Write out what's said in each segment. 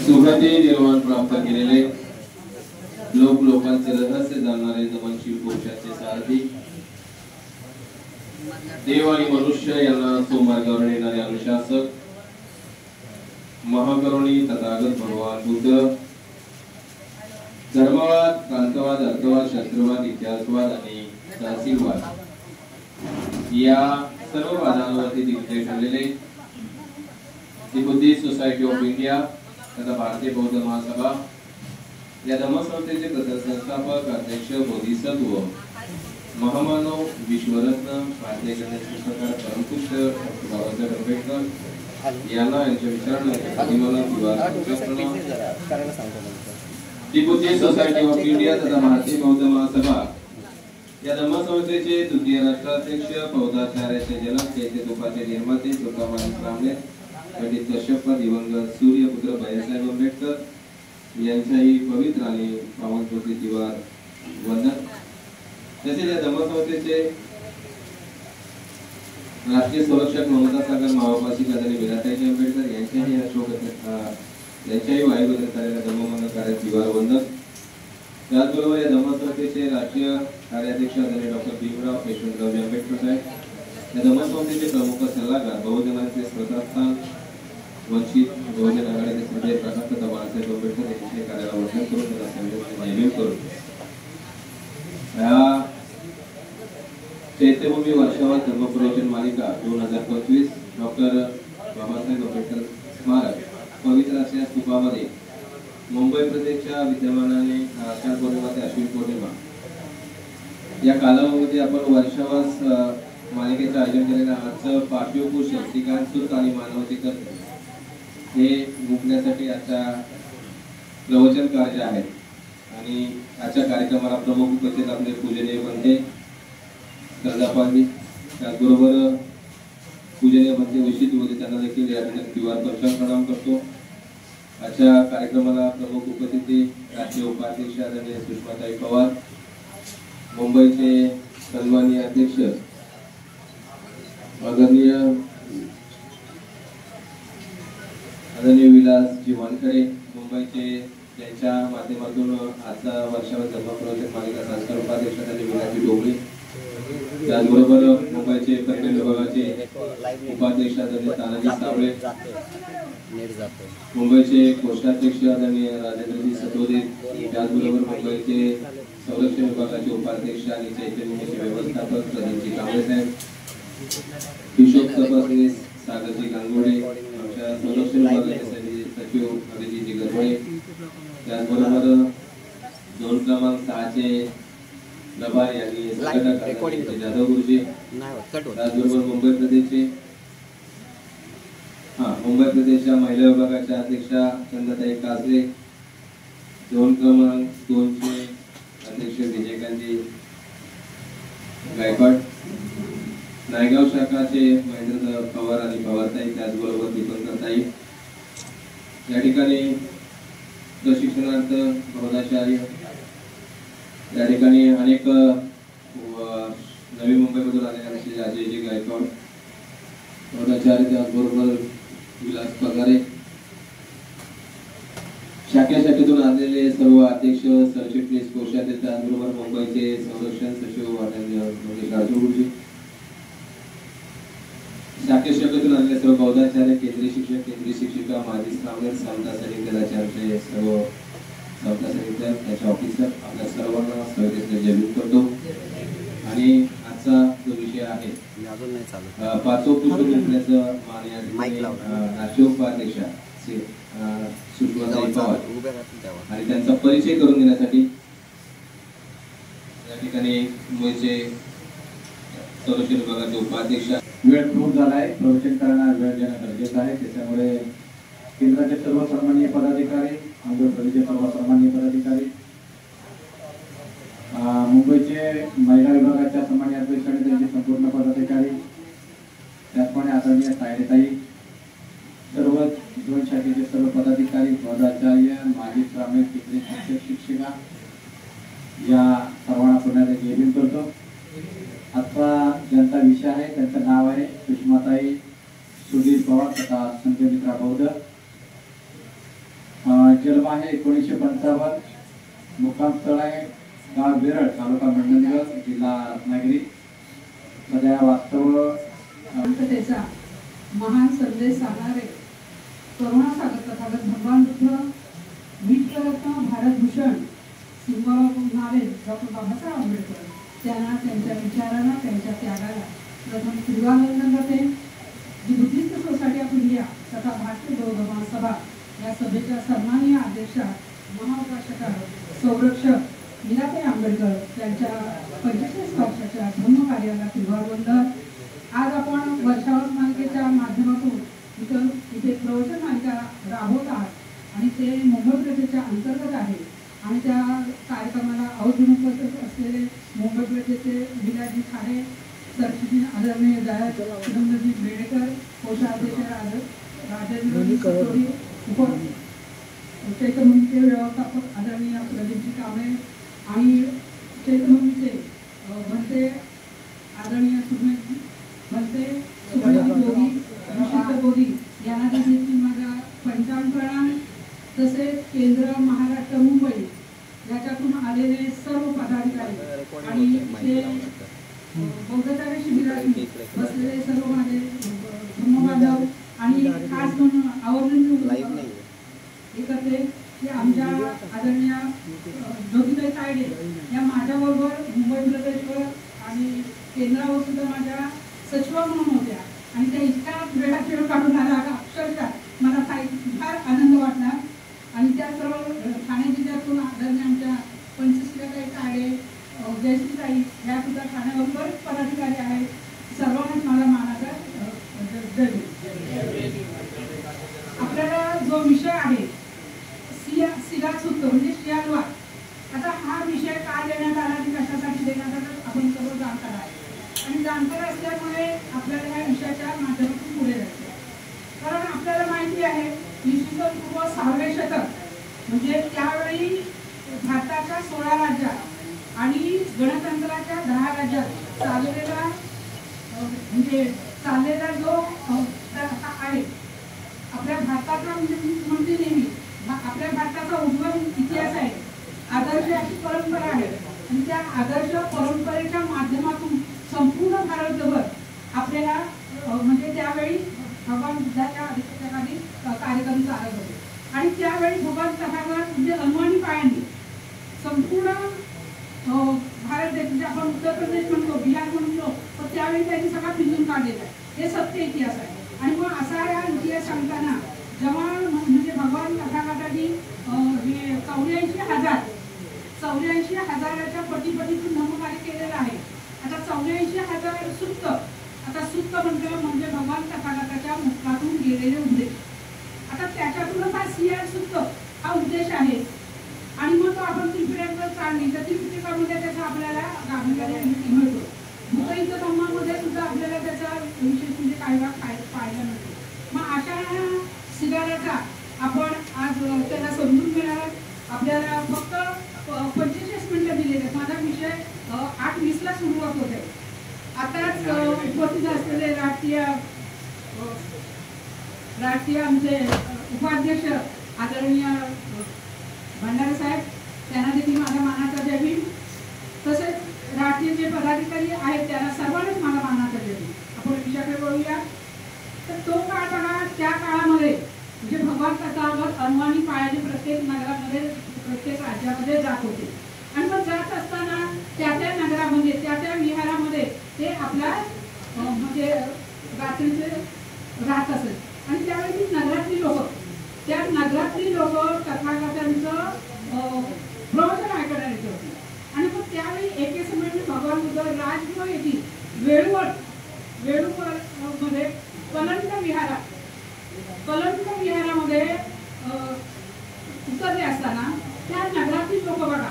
सुगती निर्माण प्राप्त केलेले लोकांचे रहस्य जाणणारे दमनशील पुरुषाचे सारथी देव आणि मनुष्य यांना सुमार्गावर नेणारे अनुशासक महाकरुणी तथागत भगवान बुद्ध धर्मवाद, प्रांतवाद, अर्थवाद, शास्त्रवाद, इतिहासवाद आणि तहसीलवाद या सर्व वादांवरती दिग्दर्शन ठरलेले दी बुद्धिस्ट सोसायटी ऑफ इंडिया तथा भारतीय बौद्ध महासभा या धर्मसंस्थेचे प्रथम संस्थापक अध्यक्ष बोधिसत्व महामानव विश्वरत्न भारतीय गणेश पुस्तकार परमपूज्य बाबासाहेब आंबेडकर यांना यांच्या विचारांना प्रतिमाला the Buddhist Society of India तथा भारतीय बौद्ध महासभा या धर्मसंस्थेचे द्वितीय राष्ट्राध्यक्ष पौधाचार्याचे जनक चैत्य तुपाचे निर्माते तुकाराम कांबळे पंडित कश्यप दिवंगत सूर्यपुत्र बाळासाहेब आंबेडकर यांच्याही पवित्र आणि पावन प्रतिवार वंदन। तसेच या धर्मसंस्थेचे राष्ट्रीय संरक्षक ममता सागर महाउपासिका आणि मीराताई आंबेडकर यांच्याही वायुवेदन कार्याला धर्ममंगल कार्यात दिवार वंदन। त्याचबरोबर या धर्मसंस्थेचे राष्ट्रीय कार्याध्यक्ष आदरणीय डॉक्टर भीमराव यशवंतराव आंबेडकर साहेब या धर्मसंस्थेचे प्रमुख सल्लागार बहुजनांचे श्रद्धास्थान वंचित बहुजन आघाडीचे संजय प्रकाश तथा बाळासाहेब आंबेडकर यांचे कार्याला वंदन करून त्याला संदेश करून चैत्यभूमी वर्षावाद धर्मप्रवचन मालिका 2025 डॉक्टर बाबासाहेब आंबेडकर स्मारक पवित्र अशा स्तूपामध्ये मुंबई प्रदेशच्या विद्यमानाने आषाढ पौर्णिमा ते अश्विन पौर्णिमा या कालावधीमध्ये आपण वर्षावास मालिकेचं आयोजन केलेलं आजचं पाठ्यपुरुष श्रीकांत सुत आणि मानवतेकर हे मुकण्यासाठी आजच्या प्रवचन कार्य आहे आणि आजच्या कार्यक्रमाला प्रमुख उपस्थित आपले पूजनीय बनते कर्जापांडी त्याचबरोबर पूजनीय बनते वैशिष्ट होते त्यांना देखील या ठिकाणी दिवार प्रणाम करतो। आजच्या कार्यक्रमाला प्रमुख उपस्थिती राष्ट्रीय उपाध्यक्ष आदरणीय सुषमाताई पवार मुंबईचे सन्माननीय अध्यक्ष आदरणीय विलासजी वानखडे मुंबईचे यांच्या माध्यमातून आजचा वर्षावर धर्मप्रवचन मालिका संस्कार उपाध्यक्ष आदरणीय विलासजी डोंगरे त्याचबरोबर मुंबईचे पर्यटन विभागाचे उपाध्यक्ष आदरणीय तानाजी साबळे मुंबईचे कोषाध्यक्ष आदरणीय राजेंद्रजी सतोदे त्याचबरोबर मुंबईचे संरक्षण विभागाचे उपाध्यक्ष आणि चैतन्यचे व्यवस्थापक प्रदीपजी कांबळे साहेब हिशोब तपासणी सागरजी गांगोडे आमच्या संरक्षण विभागाचे सचिव अभिजीतजी गरबळे त्याचबरोबर 2 क्रमांक 6चे प्रभारी आणि जाधव गुरुजी त्याचबरोबर मुंबई प्रदेशच्या महिला विभागाच्या अध्यक्षा चंद्रताई कासले 2 क्रमांक 2चे अध्यक्ष विजयकांतजी गायकवाड नायगाव शाखाचे महेंद्र पवार आणि पवारताई त्याचबरोबर दीपंकरताई या ठिकाणी प्रशिक्षणार्थ बहुधाचार्य या ठिकाणी अनेक नवी मुंबईमधून आलेले अजयजी गायकवाड बहुधाचार्य त्याचबरोबर विलास पगारे शाखेतून आलेले सर्व अध्यक्ष सरचिटणीस कोषाध्यक्ष त्याचबरोबर मुंबईचे संरक्षण सचिव गुरुजी शाखेतून आलेले सर्व बौद्धाचार्य केंद्रीय शिक्षक केंद्रीय शिक्षिका माजी श्रावण समता सैनिकाचे आमचे सर्व समता सैनिक त्याच्या ऑफिसर आपल्या सर्वांना सहर्ष जयभीम करतो। आणि आजचा जो विषय आहे पाचो पुष्प गुंफण्याचं मान या ठिकाणी राष्ट्रीय उपाध्यक्ष सुषमाताई पवार आणि त्यांचा परिचय करून देण्यासाठी या ठिकाणी मुंबईचे संरक्षण विभागाचे उपाध्यक्ष वेळ खूप झालाय प्रवचन करण्यास वेळ देणं गरजेचं आहे त्याच्यामुळे केंद्राचे सर्व सन्माननीय पदाधिकारी आंध्र प्रदेशचे सर्व सन्माननीय पदाधिकारी मुंबईचे महिला विभागाच्या सन्माननीय अध्यक्ष आणि त्यांचे संपूर्ण पदाधिकारी त्याचप्रमाणे आदरणीय तायडेताई सर्व 2 शाखेचे सर्व पदाधिकारी पदाचार्य माजी श्रावण केंद्रीय शिक्षक शिक्षिका या सर्वांना पुन्हा जयभीम करतो। आजचा ज्यांचा विषय आहे त्यांचं नाव आहे सुषमाताई सुधीर पवार तथा संजय मित्रा बौद्ध। जन्म आहे 1955, मुक्काम स्थळ आहे गाव वेरळ, तालुका मंडणगड, जिल्हा रत्नागिरी. सध्या वास्तव शांततेचा महान संदेश सांगणारे करुणासागर तथागत भगवान बुद्ध, विश्वरत्न भारतभूषण सिंहनारे डॉक्टर बाबासाहेब आंबेडकर त्यांना, त्यांच्या विचारांना, त्यांच्या त्यागाला प्रथम अभिवादन करते. जी बुद्धिस्ट सोसायटी ऑफ इंडिया तथा भारतीय बौद्ध महासभा या सभेच्या सन्माननीय अध्यक्षा महाउपासका संरक्षक मीराबाई आंबेडकर यांच्या 45 वर्षाच्या धम्मकार्याला अभिवादन. आज आपण वर्षावत मालिकेच्या माध्यमातून इथे प्रवचन मालिका राबवत आहात आणि ते मुंबई प्रदेशच्या अंतर्गत आहे. आणि त्या कार्यक्रमाला अवधून उपस्थित असलेले मुंबई प्रदेशचे विलाजी खाडे, सरचिटणीस आदरणीय दयानंदजी बेडेकर, कोषाध्यक्ष राजेंद्रजी कटोरी, चैत्यभूमीचे व्यवस्थापक आदरणीय प्रदीपजी कांबळे आणि चैत्यभूमीचे भंते आदरणीय सुमेश भंते, सुमेश बोरी, विशिष्ट बोरी यांना देखील माझा पंचांग प्रणाम. तसेच केंद्र, महाराष्ट्र, मुंबई याच्यातून आलेले सर्व पदाधिकारी आणि ते बौद्धचार्य शिबिरात बसलेले सर्व माझे धर्मबांधव आणि खास म्हणून आवर्जून हे करते की आमच्या आदरणीय ज्योतिताई तायडे या माझ्याबरोबर मुंबई प्रदेशवर आणि केंद्रावर सुद्धा माझ्या सचिव म्हणून होत्या आणि त्या इतक्या वेळात वेळ काढून आला अक्षरशः मला फार आनंद वाटला. आणि त्या सर्व ठाणे जिल्ह्यातून आदरणीय आमच्या पंचशीलाताई तायडे, जयश्रीताई या सुद्धा ठाण्याबरोबर पदाधिकारी आहेत. सर्वांनाच मला मानाचा आपल्याला जो विषय आहे सिलासूत्र म्हणजे शियालवाद, आता हा विषय का देण्यात आला आणि कशासाठी देण्यात आला आपण सर्व जाणकार आहे. आणि जाणकार असल्यामुळे आपल्याला या विषयाच्या माध्यमातून पुढे जायचं. कारण आपल्याला माहिती आहे इसवी सन पूर्व 6वे शतक म्हणजे त्यावेळी भारताच्या 16 राज्यात आणि गणतंत्राच्या 10 राज्यात चाललेला जो आहे आपल्या भारताचा म्हणजे नेहमी आपल्या भारताचा उज्ज्वल इतिहास आहे, आदर्श अशी परंपरा आहे. आणि त्या आदर्श परंपरेच्या माध्यमातून संपूर्ण भारतभर आपल्याला म्हणजे त्यावेळी भगवान बुद्धाच्या अधिष्ठानाखाली कार्यक्रम चालत होते. आणि त्यावेळी भगवान तथागत म्हणजे अनवाणी पायांनी संपूर्ण भारत देश म्हणजे आपण उत्तर प्रदेश म्हणतो, बिहार म्हणतो, पण त्यावेळी त्यांनी सगळा पिंजून काढलेला आहे. हे सत्य इतिहास आहे. आणि मग असा हा इतिहास सांगताना जेव्हा म्हणजे भगवान तथागतांनी 84,000च्या पटीपटीतून धर्मकार्य केलेलं आहे. आता 84,000 सुत्त, आता सुत्त म्हटलं म्हणजे भगवान तथागताच्या मुखातून गेलेले उद्देश. आता त्याच्यातूनच हा सिया सुत्त हा उद्देश आहे. आणि मग तो आपण त्रिपिटकात काढली तर त्रिपिटकामध्ये त्याचा आपल्याला मिळतो. भूतयुद्ध धर्मामध्ये सुद्धा आपल्याला त्याचा विशेष म्हणजे काही भाग पाहायला मिळतो. मग अशा सिगाऱ्याचा आपण आज त्याला समजून घेणार. आपल्याला फक्त 45 मिनिटं दिलेले आहेत. माझा विषय 8:20ला सुरुवात होते. आताच उपस्थित असलेले राष्ट्रीय आमचे उपाध्यक्ष आदरणीय भंडारे साहेब त्यांना देखील माझ्या मानाचा जय भीम. तसेच राष्ट्रीय जे पदाधिकारी आहेत त्यांना सर्वांनाच माझा मानाचा जय भीम. आपण विषयाकडे बोलूया. तर तो काळ बघा, त्या काळामध्ये म्हणजे भगवान तथागत अनवाणी पायाने प्रत्येक नगरामध्ये प्रत्येक राज्यामध्ये जात होते. आणि मग जात असताना त्या त्या नगरामध्ये त्या त्या विहारामध्ये ते आपल्या म्हणजे रात्रीचे राहत असत. आणि त्यावेळी त्या नगरातली लोक तथागतांचं प्रवचन ऐकण्यात येत होते. आणि मग त्यावेळी एके समय भगवान बुद्ध राजगृह येथील वेळूवर मध्ये कलंक विहारामध्ये उतरले असताना त्या नगरातील लोक बघा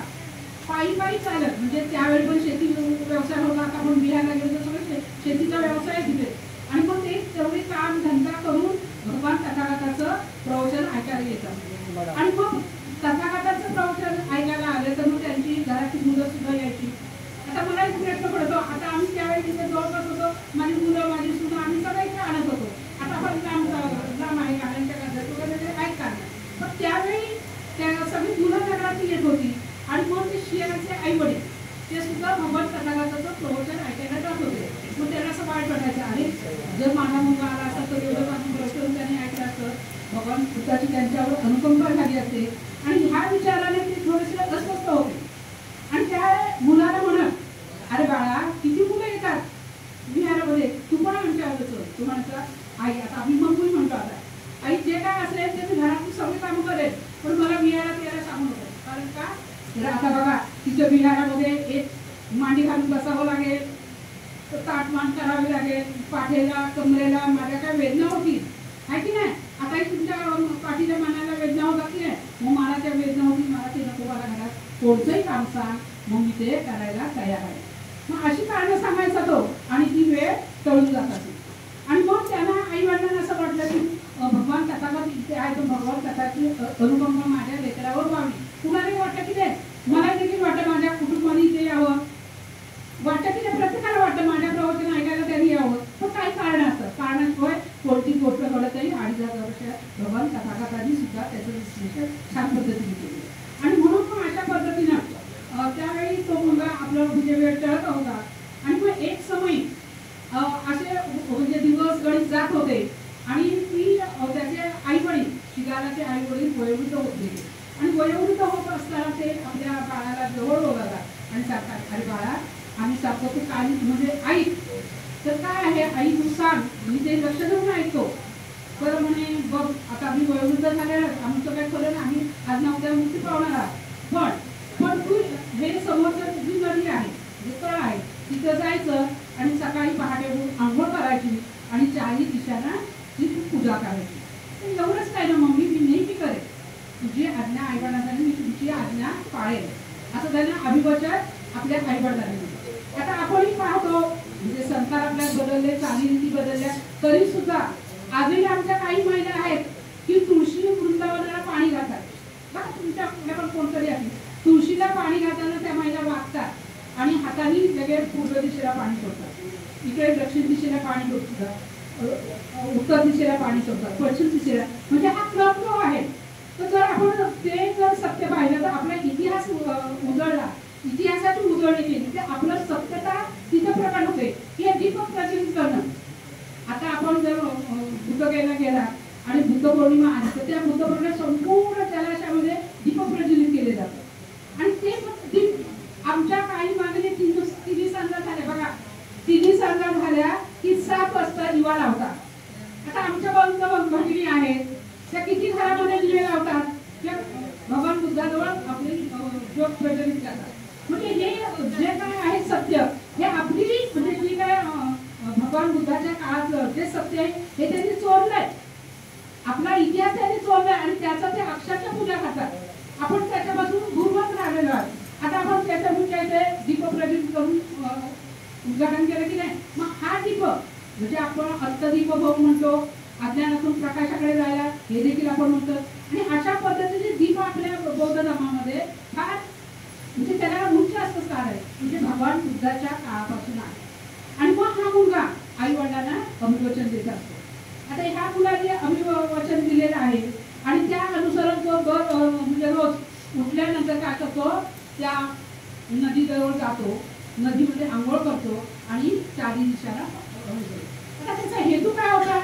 पायी चालत म्हणजे त्यावेळी पण शेती व्यवसाय होता. आता आपण बिहारला गेलो तर सगळं शेतीचा व्यवसाय तिथे. आणि मग ते तेवढे काम धंदा करून भगवान तथागताचं प्रवचन ऐकायला येतात. आणि मग तथागताचं प्रवचन ऐकायला आले तर मग त्यांची घराची मुलं सुद्धा यायची. आता मला एक प्रश्न पडतो, आता आम्ही त्यावेळी तिथे जवळपास होतो, माझी मुलं माझी सुद्धा आम्ही सगळं इथे आणत होतो. आता आपण लांब आहे गाड्यांच्या गरजा वगैरे आहेत का. पण त्यावेळी मुलं जगाची येत होती आणि मग ते शियाचे आई वडील ते सुद्धा भगवान तथागताचं प्रवचन ऐकायला जात होते. मग त्याला असं वाईट वाटायचं, अरे जर माझा मुलगा आला असता तर एवढं माझं प्रवचन त्याने ऐकलं असतं, भगवान बुद्धाची त्यांच्यावर अनुकंपा झाली असते. आणि ह्या विचाराने ते थोडेसे अस्वस्थ होते. आणि त्या मुलाला म्हणत, अरे बाळा किती मुलं येतात विहारामध्ये, तू पण आमच्यावर चल. तू म्हणता आई, आता आम्ही मम्मी म्हणतो, आता आई जे काय असेल ते मी घरातून सगळी कामं करेल, पण मला विहारात यायला सांगू नको. कारण का तर आता बघा तिच्या विहारामध्ये एक मांडी घालून बसावं लागेल, ताटमान करावी लागेल, पाठीला कमरेला माझ्या काय वेदना होती आहे की नाही. आता तुमच्या पाठीच्या मानाला वेदना होतात की नाही, मग मला त्या वेदना होती, मला ते नको, मला घरात कोणतंही काम सांग, मग मी ते करायला तयार आहे. मग अशी कारणं सांगायचा तो आणि ती वेळ टळून जातात. आणि मग त्यांना आई वडिलांना असं वाटलं की भगवान तथागत इथे आहे, तर भगवान तथाची अनुकंपा माझ्या लेकरावर व्हावी. कुणालाही वाटतं की नाही, मला देखील वाटतं माझ्या कुटुंबाने इथे यावं, वाटतं की नाही, प्रत्येकाला वाटतं माझ्या प्रवचन ऐकायला त्यांनी यावं. पण काही कारण असतं, कारणाशिवाय कोणती गोष्ट घडतही. 2,500 वर्ष भगवान तथागतांनी सुद्धा त्याचं विश्लेषण छान पद्धतीने केलं. आणि म्हणून मग अशा पद्धतीनं त्यावेळी तो मुलगा आपला म्हणजे वेळ टळत होता. आणि मग एक समय असे म्हणजे दिवस गणित जात होते आणि ती त्याचे आई वडील, शिगालाचे आई वडील वयोवृद्ध होते. आणि वयोवृद्ध होत असताना ते आपल्या बाळाला जवळ बोलवतात आणि सांगतात, अरे बाळा आम्ही सांगतो तू काय म्हणजे ऐक, तर काय आहे आई तू सांग, मी ते लक्ष देऊन ऐकतो. बरं म्हणे, बघ आता आम्ही वयोवृद्ध झाले, आमचं काय खरं आम्ही आज ना उद्या मुक्ती पावणार आहात, पण तू हे समोरचं जी नदी आहे, जे तळ आहे, तिथं जायचं आणि सकाळी पहाटे उठून आंघोळ करायची आणि 4 दिशांना ती पूजा करायची. एवढंच काय ना मम्मी, मी नेहमी करेन, तुझी आज्ञा आईवडिलांनी मी तुमची आज्ञा पाळेल, असं त्यांना अभिवचन आपल्या आईवडिलांनी. आता आपणही पाहतो म्हणजे संस्कार आपल्या बदलले, चालीरीती बदलल्या, तरी सुद्धा आजही आमच्या काही महिला आहेत की तुळशी वृंदावनाला पाणी घालतात. बघा तुमच्या पण कोणतरी आहे, तुळशीला पाणी घालताना त्या महिला वागतात आणि हाताने लगेच पूर्व दिशेला पाणी सोडतात, इकडे दक्षिण दिशेला पाणी सोडतात, उत्तर दिशेला पाणी सोडतात, पश्चिम दिशेला, म्हणजे हा क्रम जो आहे. तर जर आपण ते जर सत्य पाहिलं तर आपला इतिहास उजळला, इतिहासाची उजळणी केली तर आपलं सत्यता तिथं प्रकट होते. हे दीपक प्रज्वलित करणं. आता आपण जर बुद्धगयेला गेला आणि बुद्ध पौर्णिमा आली तर त्या बुद्ध पौर्णिमा संपूर्ण जलाशयामध्ये दीपक प्रज्वलित केले जातात. आणि ते दीप आमच्या काही मागणी 3 सांजा झाल्या बघा, 3 सांजा झाल्या की 7 वाजता दिवा लावतात. आता आमच्या भगिनी आहेत त्या किती घरामध्ये दिवे लावतात, त्या भगवान बुद्धाजवळ आपली ज्योत प्रज्वलित करतात. म्हणजे हे जे काय आहे सत्य, हे आपली म्हणजे जी काय भगवान बुद्धाच्या काळातलं जे सत्य आहे हे त्यांनी चोरलंय, आपला इतिहास त्यांनी चोरलाय आणि त्याचा ते अक्षरशः पूजा करतात. आपण त्याच्यापासून दूरच राहिलेलो आहोत. आता आपण त्याच्या म्हणजे इथे दीप प्रज्वलित करून उद्घाटन केलं की नाही, मग हा दीप म्हणजे आपण अर्थदीप भाऊ म्हणतो, अज्ञानातून प्रकाशाकडे जायला हे देखील आपण म्हणतो. आणि अशा पद्धतीने दीप आपल्या बौद्ध धर्मामध्ये फार म्हणजे त्याला उच्च असं आहे, म्हणजे भगवान बुद्धाच्या काळापासून आहे. आणि मग हा मुलगा आई वडिलांना अभिवचन देत असतो. आता ह्या मुलाने अभिवचन दिलेलं आहे आणि त्या अनुसरून तो म्हणजे रोज उठल्यानंतर काय करतो, त्या नदीजवळ जातो, नदीमध्ये आंघोळ करतो आणि 4 दिशाला. आता त्याचा हेतू काय होता,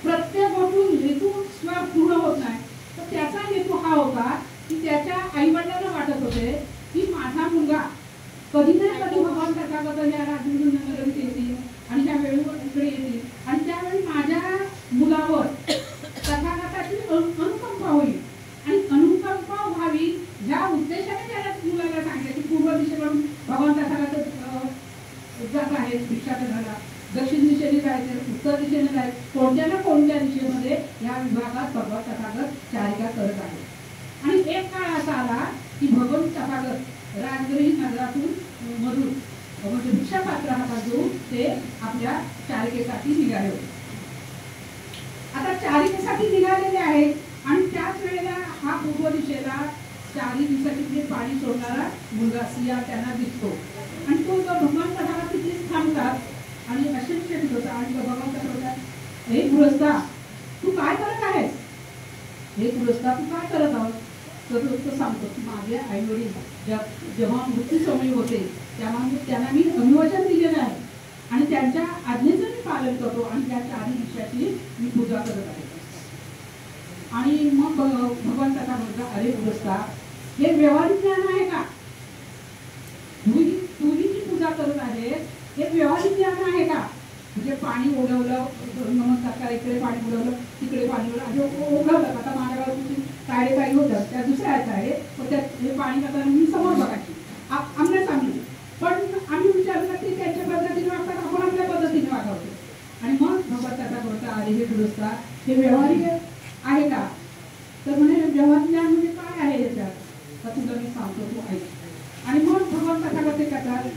प्रत्येक गोष्ट हेतू पूर्ण होत नाही, तर त्याचा हेतू हा होता की त्याच्या आई वडिलांना वाटत होते की माझा मुलगा कधी ना कधी भगवान तथागत या राजनगरीत येतील आणि त्या वेळेवर इकडे येतील आणि त्यावेळी माझ्या मुलावर तथागताची अनुकंपा होईल आणि अनुकंपा व्हावी ह्या उद्देशाने त्याला मुलाला सांगितलं की पूर्व दिशेकडून भगवान तथागत जात आहेत भिक्षाटनाला, दक्षिण दिशेने जायचं, उत्तर दिशेने जायचं, कोणत्या ना कोणत्या दिशेमध्ये या विभागात भगवान तथागत चारिका करत आहे. आणि एक काळ असा आला की भगवान तथागत राजगृही नगरातून मधून म्हणजे भिक्षा पात्र हातात घेऊन ते आपल्या चारिकेसाठी निघाले होते. आता चारिकेसाठी निघालेले आहेत आणि त्याच वेळेला हा पूर्व दिशेला 4 दिवसाची पाणी सोडणारा मुलगा सिया त्यांना दिसतो आणि तो भगवान तथागत तिथेच थांबतात आणि असे विचारित होता आणि भगवान तथागत, हे गृहस्था तू काय करत आहेस, हे गृहस्था तू काय करत आहोत. तर सांगतो की माझे आई वडील जेव्हा मृत्यूसमयी होते तेव्हा त्यांना मी अभिवचन दिलेलं आहे आणि त्यांच्या आज्ञेचं मी पालन करतो आणि त्या चारही दिवसाची मी पूजा करत आहे. आणि मग भगवंताचा म्हणतो, अरे पुरस्ता, हे व्यवहारिक ज्ञान आहे का? तूही जी पूजा करत आहे हे व्यवहारिक ज्ञान आहे का? म्हणजे पाणी ओढवलं, नमस्कार, इकडे पाणी उडवलं, तिकडे पाणी उडवलं, ओढवलं. आता माझ्या गावाची तायडे काही होतं, त्या दुसऱ्या तायडे, पण त्यात हे पाणी करताना मी समोर बघायची, आम्हाला सांगितलं. पण आम्ही विचारलं की त्यांच्या पद्धतीने वागतात, आपण आपल्या पद्धतीने वागवतो. आणि मग भगवंताचा बोलता, अरे हे दुरुस्ता, हे व्यवहारिक आहे का? तर म्हणे व्यवहार ज्ञान म्हणजे काय आहे याच्यात? तर तुला मी सांगतो, तू ऐक. आणि मग भगवंताचा कसे करतात,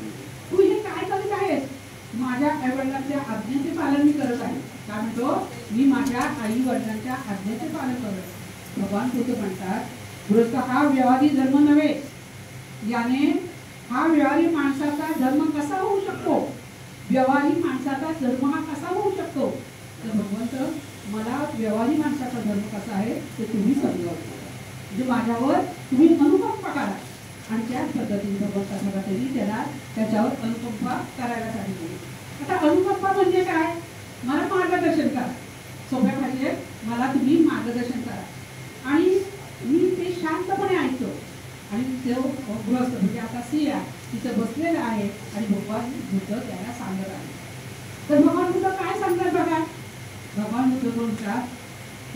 तू हे काय करत आहेस? माझ्या आई वडिलांच्या आज्ञेचे पालन मी करत आहे. काय म्हणतो? मी माझ्या आई वडिलांच्या आज्ञेचे पालन करत. भगवान बुद्ध म्हणतात, गृहस्थ हा व्यवहारी धर्म नव्हे, याने हा व्यवहारी माणसाचा धर्म कसा होऊ शकतो? व्यवहारी माणसाचा धर्म हा कसा होऊ शकतो? तर भगवंत, मला व्यवहारी माणसाचा धर्म कसा आहे ते तुम्ही समजावं. म्हणजे माझ्यावर तुम्ही अनुकंपा करा. आणि त्याच पद्धतीने भगवंताचा त्याला त्याच्यावर अनुकंपा करायला सांगितली. आता अनुकंपा म्हणजे काय? मला मार्गदर्शन करा. सोप्या भाषेत मला तुम्ही मार्गदर्शन करा. आणि मी ते शांतपणे ऐकतो. आणि तो गृहस्थ म्हणजे आता सिया तिथं बसलेला आहे आणि भगवान बुद्ध त्याला सांगत आहे. तर भगवान बुद्ध काय सांगतात बघा. भगवान बुद्ध बोलतात,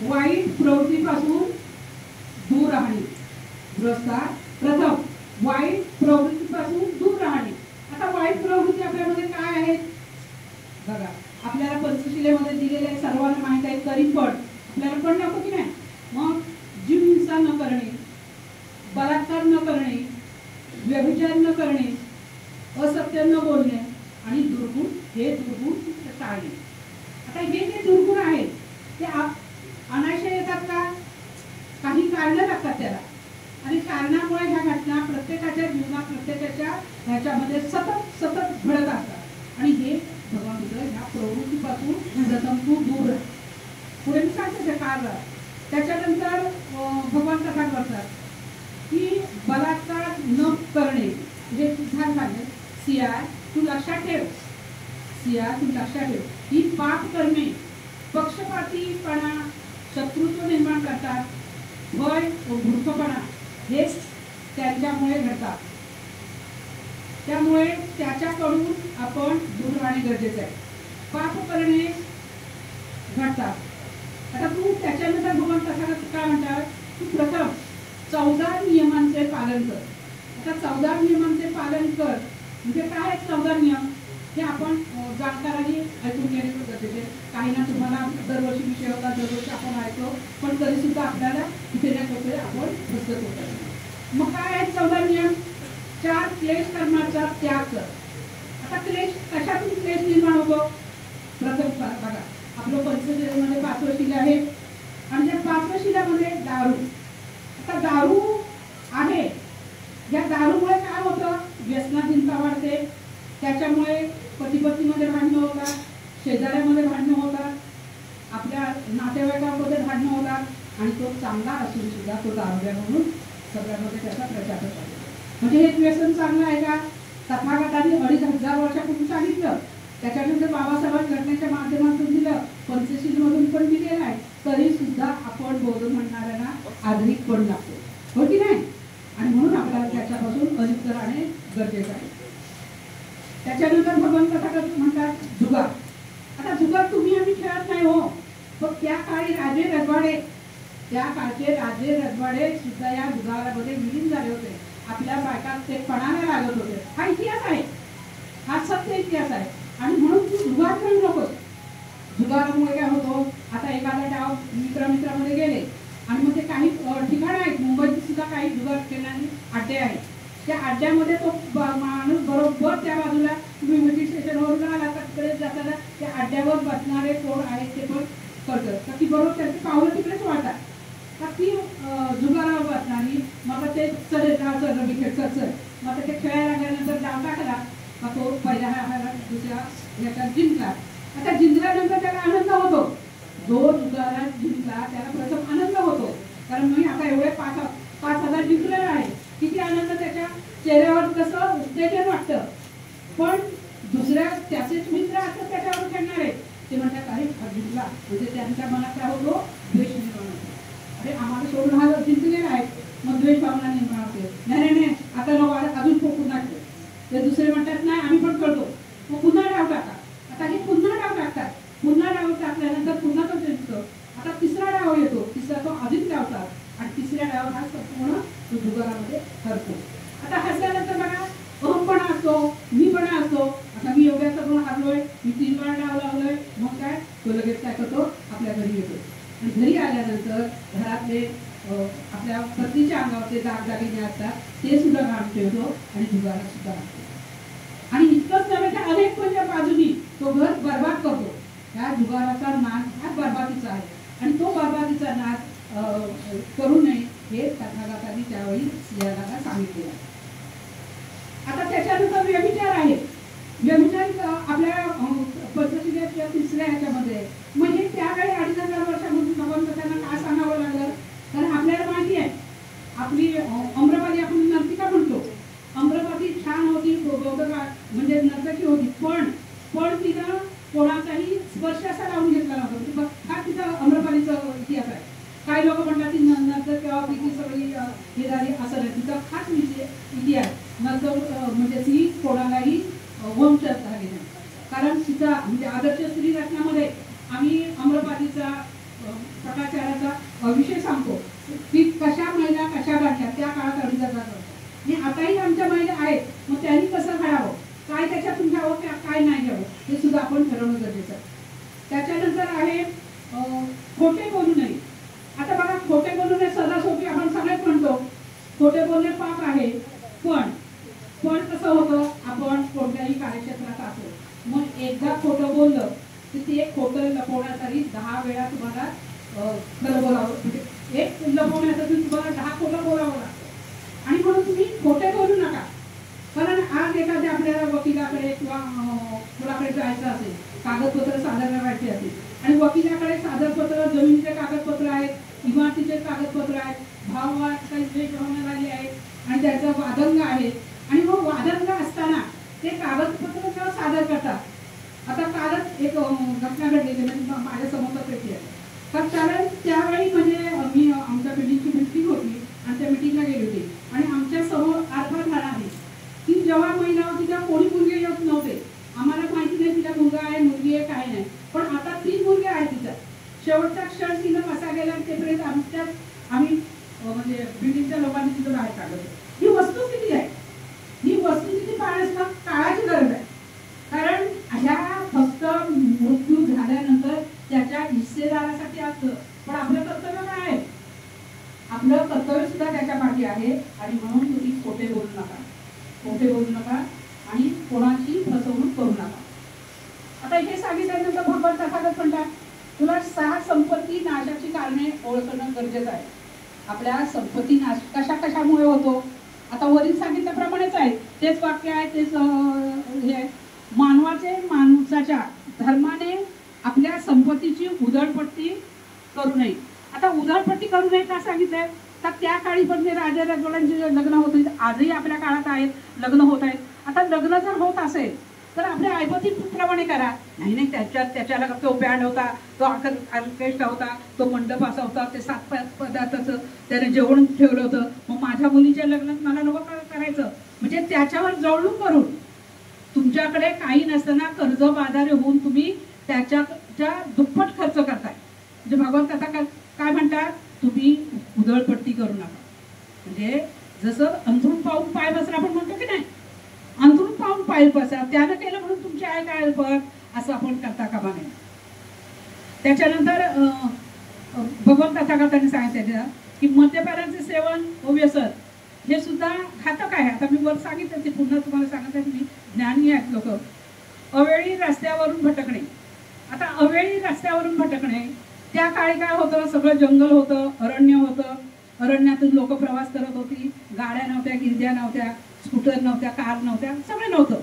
वाईट प्रवृत्तीपासून दूर राहणे. गृहस्था, प्रथम वाईट प्रवृत्तीपासून दूर राहणे. आता वाईट प्रवृत्ती आपल्यामध्ये काय आहेत बघा. आपल्याला पंचशिलेमध्ये दिलेले सर्वांना माहित आहे, तरी पण आपल्याला पण नको की नाही. मग जीव हिंसा न करणे, बलात्कार न करणे, व्यभिचार न करणे, असत्य न बोलणे आणि दुर्गुण, हे दुर्गुण टाळणे. आता हे जे दुर्गुण आहेत ते अनाशय येतात का? काही कारणं लागतात त्याला. आणि कारणामुळे ह्या घटना प्रत्येकाच्या जीवनात, प्रत्येकाच्या ह्याच्यामध्ये सतत सतत घडत असतात. आणि हे भगवान बुद्ध ह्या प्रवृत्तीपासून प्रथम तू दूर राहा. पुढे मी सांगते ते कारण. त्याच्यानंतर भगवान कथा करतात की बलात्कार न करणे. म्हणजे झाले सिया, तू लक्षात ठेव, सिया तू लक्षात ठेव, ही पाप कर्मे पक्षपातीपणा, शत्रुत्व निर्माण करतात. भय व मूर्खपणा हे त्यांच्यामुळे घडतात. त्यामुळे त्याच्याकडून आपण दूर राहणे गरजेचे आहे. पाप करणे घडतात. आता तू त्याच्यानंतर भगवान कसा काय म्हणतात, तू प्रथम 14 नियमांचे पालन कर. आता 14 नियमांचे पालन कर म्हणजे काय आहेत 14 नियम हे आपण जाणकारांनी ऐकून घेणे गरजेचे. काही ना तुम्हाला दरवर्षी विषय होता, दरवर्षी आपण ऐकतो, पण तरी सुद्धा आपल्याला कुठे ना कुठे आपण पुस्तक होतो. मग काय आहेत 14 नियम? 4 क्लेश कर्माचा त्याग कर. आता क्लेश कशातून क्लेश निर्माण होतो? प्रथम बघा, आपलं पंचशीलामध्ये 5वं शिला आहे आणि त्या 5व्या शिलामध्ये दारू. आता दारू आहे, या दारूमुळे काय होतं? व्यसनाधीनता वाढते. त्याच्यामुळे पती-पत्नीमध्ये भांडणं होतात, शेजाऱ्यामध्ये भांडणं होतात, आपल्या नातेवाईकांमध्ये भांडणं होतात आणि तो चांगला असून सुद्धा तो दारुड्या म्हणून सगळ्यामध्ये त्याचा प्रचार होतो. म्हणजे हे व्यसन चांगलं आहे का? तथागतांनी 2500 वर्षापूर्वी सांगितलं, त्याच्यानंतर बाबासाहेब घटनेच्या माध्यमातून दिलं, पंचशीलमधून पण दिलेलं आहे, तरी सुद्धा आपण बौद्ध म्हणणाऱ्यांना आधुनिक पण लागतो, हो की नाही? आणि म्हणून आपल्याला त्याच्यापासून अलिप्त राहणे गरजेचं आहे. त्याच्यानंतर भगवान तथागत म्हणतात जुगार. आता जुगार तुम्ही आम्ही खेळत नाही हो, पण त्या काळी राजे रजवाडे, त्या काळचे राजे रजवाडे सुद्धा या जुगारामध्ये विलीन झाले होते. आपल्या बायका ते पणाला लागत होते. हा इतिहास आहे, हा सत्य इतिहास आहे. आणि म्हणून तू जुगार खेळू नकोस. जुगारामुळे काय होतो? आता एखादा डाव मित्रामध्ये गेले आणि मग ते काही ठिकाण आहेत, मुंबईत सुद्धा काही जुगार खेळणारे अड्डे आहेत. त्या अड्ड्यामध्ये तो माणूस बरोबर त्या बाजूला, तुम्ही मिठी स्टेशनवरून आला तर तिकडे जाताना त्या अड्ड्यावर बसणारे कोण आहेत ते पण करतात की बरोबर त्यांची पावलं तिकडेच वाढतात का ती जुगारावर बसणारी. मग ते चढेल रमी खेळ चढ, मग ते खेळायला लागल्यानंतर डाव टाकला का तो पहिल्या दुसऱ्या याच्यात जिंकला. आता जिंकल्यानंतर त्याला आनंद होतो. जो जुगारात जिंकला त्याला प्रथम आनंद होतो, कारण मी आता एवढे 5,000 जिंकलेला आहे, किती आनंद त्याच्या चेहऱ्यावर, कसं उत्तेजन वाटतं. पण दुसऱ्या त्याचेच मित्र असतात त्याच्यावर खेळणारे, ते म्हणतात अरे हा जिंकला, म्हणजे त्यांच्या मनात काय होतो, द्वेष निर्माण होतो. अरे आम्हाला सोडून हा जिंकलेला आहे, मग द्वेष भावना निर्माण होते. नाही नाही आता नको, अजून पुन्हा खेळ. ते दुसरे म्हणतात नाही आम्ही पण खेळतो, मग पुन्हा डाव टाका. आता हे पुन्हा डाव टाकतात, पुन्हा डाव टाकल्यानंतर पुन्हा तो जिंकतो. आता तिसरा डाव येतो, तिसरा तो अधिक डावतात आणि तिसऱ्या डाव हा संपूर्ण तो जुगारामध्ये हरतो. आता हरल्यानंतर बघा अहमपणा असतो, मीपणा असतो. आता मी एवढ्या करून हारलोय, मी 3 वेळा डाव लावलोय, मग काय तो लगेच काय करतो, आपल्या घरी येतो. आणि घरी आल्यानंतर घरातले आपल्या पत्नीच्या अंगावरचे दागदागिने असतात ते सुद्धा घाण ठेवतो आणि जुगारात सुद्धा असतो. आणि इतकंच नव्हे तर अनेक म्हणजे बाजूनी तो घर बर्बाद करतो. ह्या जुगाराचा नाश हा बर्बादीचा आहे आणि तो बर्बादीचा नाश करू नये हे तथागतांनी त्यावेळी स्त्रियांना सांगितले आहे. आता त्याच्यानंतर व्यभिचार आहे. व्यभिचार आपल्या पद्धतीच्या तिसऱ्या ह्याच्यामध्ये, म्हणजे त्यावेळी 2500 वर्षामधून भगवंतांना काय सांगावं लागलं, कारण आपल्याला माहिती आहे आपली अम्रपाली, आपण नर्तिका म्हणतो, अम्रपाली छान होती, म्हणजे नर्तकी होती, पण तिनं कोणाचाही स्पर्श असा लावून घेतला नव्हता. हा तिचा अम्रपालीचा इतिहास आहे. काही लोक म्हणतात ती नर्तक किंवा ती सगळी हे झाली, असं नाही. तिचा खास इतिहास नर्तक म्हणजे ती कोणालाही वंशज झाली नाही. कारण तिचा म्हणजे आदर्श स्त्री रत्नामध्ये आम्ही अम्रपालीचा प्रकाचाराचा विषय सांगतो की कशा महिला कशा घडल्या त्या काळात अडीचा जात होत्या आणि आताही आमच्या महिला आहेत. मग त्यांनी कसं घडावं, काय त्याच्यातून घ्यावं काय नाही घ्यावं हे सुद्धा आपण ठरवणं गरजेचं आहे. त्याच्यानंतर आहे खोटे बोलू नये. आता बघा खोटे बोलू नये सदा सोपी आपण सगळेच म्हणतो, खोटे बोलणे पाप आहे. पण कसं होतं, आपण कोणत्याही कार्यक्षेत्रात असो, मग एकदा खोटं बोललं की ते खोटं लपवण्यासाठी 10 वेळा तुम्हाला खरं बोलावं, म्हणजे एक लपवण्यासाठी तुम्हाला 10 खोटं बोलावं लागतं. आणि म्हणून तुम्ही खोटे बोलू नका. कारण आज एखाद्या आपल्याला वकिलाकडे किंवा कुणाकडे जायचं असेल, कागदपत्र सादर करायची असेल आणि वकिलाकडे सादरपत्र, जमिनीचे कागदपत्र आहेत, इमारतीचे कागदपत्र आहेत, भाववाद काही द्वेष भावना झाली आहे आणि त्याचा वादंग आहे. आणि मग वादंग असताना ते कागदपत्र जेव्हा सादर करतात, आता कालच एक घटना घडलेली म्हणजे माझ्या समोरचा पैकी आहे. तर कारण त्यावेळी म्हणजे मी आमच्या बिल्डिंगची मीटिंग होती आणि त्या मीटिंगला गेली होती आणि आमच्या समोर आरपार झाला आहे की जेव्हा महिला होती तेव्हा कोणी मुलगे येत नव्हते. आम्हाला माहिती नाही तिला मुलगा आहे मुलगी आहे काय नाही, पण आता 3 मुलगे आहेत तिचा. शेवटचा क्षण तिनं कसा गेला तेपर्यंत आम्ही म्हणजे बिल्डिंगच्या लोकांनी तिथं बाहेर काढलं. ही वस्तुस्थिती आहे. ही वस्तुस्थिती पाहण्यास काळाची गरज आहे. कारण ह्या फक्त मृत्यू झाल्यानंतर त्याच्या हिस्सेदारासाठी असतं, पण आपलं कर्तव्य काय आहे, आपलं कर्तव्य सुद्धा त्याच्या पाठी आहे. आणि म्हणून तुम्ही खोटे बोलू नका, खोटे बोलू नका आणि कोणाची फसवणूक करू नका. आता हे सांगितल्यानंतर भगवान तथागत म्हणतात तुला 6 संपत्ती नाशाची कारणे ओळखणं गरजेचं आहे. आपल्या संपत्ती नाश कशामुळे होतो, आता वरील सांगितल्याप्रमाणेच आहे, तेच वाक्य आहे, तेच हे माणसाच्या धर्माने आपल्या संपत्तीची उधळपट्टी करू नये. आता उधळपट्टी करू नये का सांगितलंय, तर त्या काळी पण ते राजा रजवाड्यांचे लग्न होत होते, आजही आपल्या काळात आहेत लग्न होत आहेत. आता लग्न जर होत असेल तर आपल्या ऐपतीप्रमाणे करा. नाही त्याच्याला तो बँड होता, तो ऑर्केस्ट्रा होता, तो मंडप असा होता, ते 7 पदार्थाचं त्याने जेवण ठेवलं होतं, मग माझ्या मुलीच्या लग्नात मला नको करायचं, म्हणजे त्याच्यावर जवळून करून तुमच्याकडे काही नसताना कर्ज बाजारी होऊन तुम्ही त्याच्या दुप्पट खर्च करताय. म्हणजे भगवंत आता काय म्हणतात, तुम्ही उधळपट्टी करू नका. म्हणजे जसं अंथरूण पाहून पाय बसरा आपण म्हणतो की नाही, अंथरूण पाहून पाय बसरा, त्यानं केलं म्हणून तुमची आहे काय बघ, असं आपण करता कामा नये. त्याच्यानंतर भगवंत तथागतांनी सांगितलं की मद्यपानाचे सेवन व व्यसन हे सुद्धा घातक आहे. आता मी वर सांगितलं ते पुन्हा तुम्हाला सांगत आहे, तुम्ही ज्ञानी आहेत लोक. अवेळी रस्त्यावरून भटकणे. आता अवेळी रस्त्यावरून भटकणे, त्या काळी काय होतं, सगळं जंगल होतं, अरण्य होतं, अरण्यातून लोक प्रवास करत होती, गाड्या नव्हत्या, गिरद्या नव्हत्या, स्कूटर नव्हत्या, कार नव्हत्या, सगळं नव्हतं,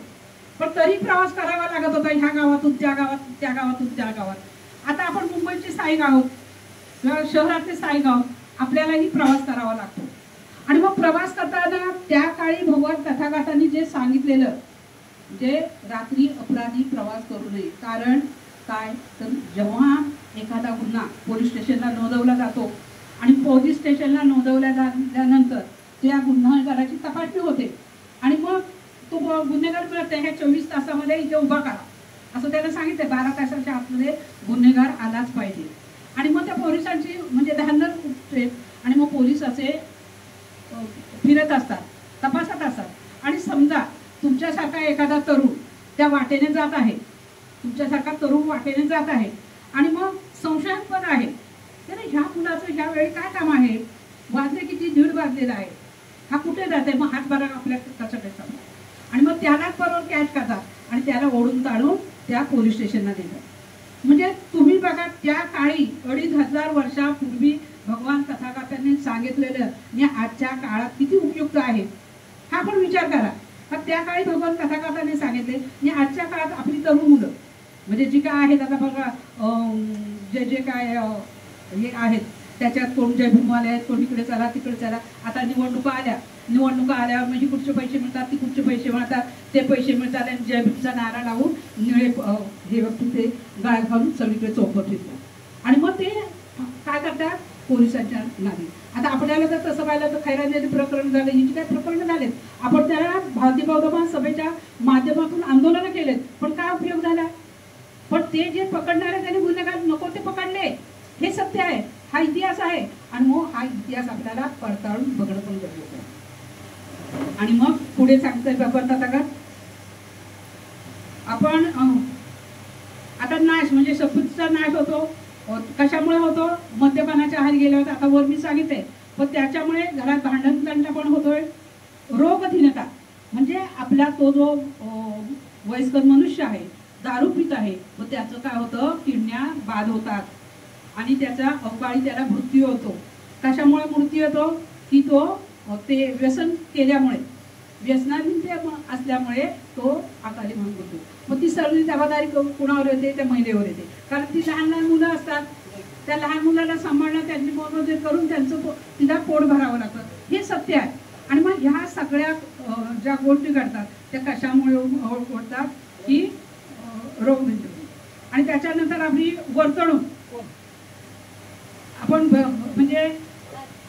पण तरी प्रवास करावा लागत होता, ह्या गावातून त्या गावात, त्या गावातून त्या गावात. आता आपण मुंबईचे स्थायिक आहोत किंवा शहरातले स्थायिक आहोत, आपल्यालाही प्रवास करावा लागतो. आणि मग प्रवास करताना त्या काळी भगवान तथागतांनी जे सांगितलेलं, जे रात्री अपराधी प्रवास करू नये. कारण काय तर जेव्हा एखादा गुन्हा पोलीस स्टेशनला नोंदवला जातो आणि पोलीस स्टेशनला नोंदवल्या झाल्यानंतर त्या गुन्हेगाराची तपासणी होते आणि मग तो गुन्हेगार मिळते ह्या 24 तासामध्ये इथे उभा करा असं त्याला सांगितलं. 12 तासाच्या आतमध्ये गुन्हेगार आलाच पाहिजे. आणि मग त्या पोलिसांची म्हणजे धांदल उठते आणि मग पोलीस असे फिरत असतात, तपासत असतात. आणि समजा तुमच्यासारखा एखादा तरुण त्या वाटेने जात आहे, तुमच्यासारखा तरुण वाटेने जात आहे आणि मग संशयास्पद आहे, तर ह्या मुलाचं ह्या वेळी काय काम आहे, वाजले किती, 1:30 वाजलेला आहे, हा कुठे जाते, मग हात बरा आपल्या कसं काय. आणि मग त्यालाच बरोबर कॅच करतात आणि त्याला ओढून ताडून त्या पोलीस स्टेशनला देतात. म्हणजे तुम्ही बघा त्या काळी 2500 वर्षापूर्वी भगवान तथागतांनी सांगितलेलं आणि आजच्या काळात किती उपयुक्त आहे हा पण विचार करा. त्या काळी भगवान तथागतांनी सांगितले आणि आजच्या काळात आपली तरुण मुलं म्हणजे जी काय आहेत आता बघा, जे काय हे आहेत त्याच्यात कोण जय भीमवाले आहेत, कोण इकडे चला तिकडे चला. आता निवडणुका आल्या म्हणजे कुठचे पैसे मिळतात, ती कुठचे पैसे मिळतात, ते पैसे मिळतात आणि जय भीमचा नारा लावून निळे हे तिथे गाळ घालून सगळीकडे चौकट फिरतात आणि मग ते काय करतात पोलिसांच्या नादी. आता आपल्याला जर तसं पाहिलं तर खैरा नदी प्रकरण झालं, ही जी काय प्रकरण झालेत आपण त्याला भारतीय बौद्ध महासभेच्या माध्यमातून आंदोलनं केलेत, पण काय उपयोग झाला. पण ते जे पकडणारे त्यांनी गुन्हेगार नको ते पकडले, हे सत्य आहे, हा इतिहास आहे. आणि मग हा इतिहास आपल्याला पडताळून बघणं पण गरजेचं आहे. आणि मग पुढे सांगतोय भगवान तथागत, आपण आता नाश म्हणजे संपत्तीचा नाश होतो, कशामुळे होतो, मद्यपानाच्या आहारी गेल्यावर आता वर मी सांगितले. पण त्याच्यामुळे घरात भांडण तंटा पण होतोय. रोगहीनता म्हणजे आपला तो जो वयस्कर मनुष्य आहे दारू पित आहे व त्याचं काय होतं, किडण्या बाद होतात आणि त्याचा अवकाळी त्याला मृत्यू होतो. कशामुळे मृत्यू होतो की तो ते व्यसन केल्यामुळे, व्यसनाधीन असल्यामुळे तो अकाली मरण होतो. मग ती सगळी जबाबदारी कुणावर येते, त्या महिलेवर येते. कारण ती लहान लहान मुलं असतात, त्या लहान मुलाला सांभाळणं, त्यांची मोजमाप करून त्यांचं तिला पोट भरावं लागतं, हे सत्य आहे. आणि मग ह्या सगळ्या ज्या गोष्टी घडतात त्या कशामुळे घडतात की रोग आणि त्याच्यानंतर आपली वर्तणूक, आपण म्हणजे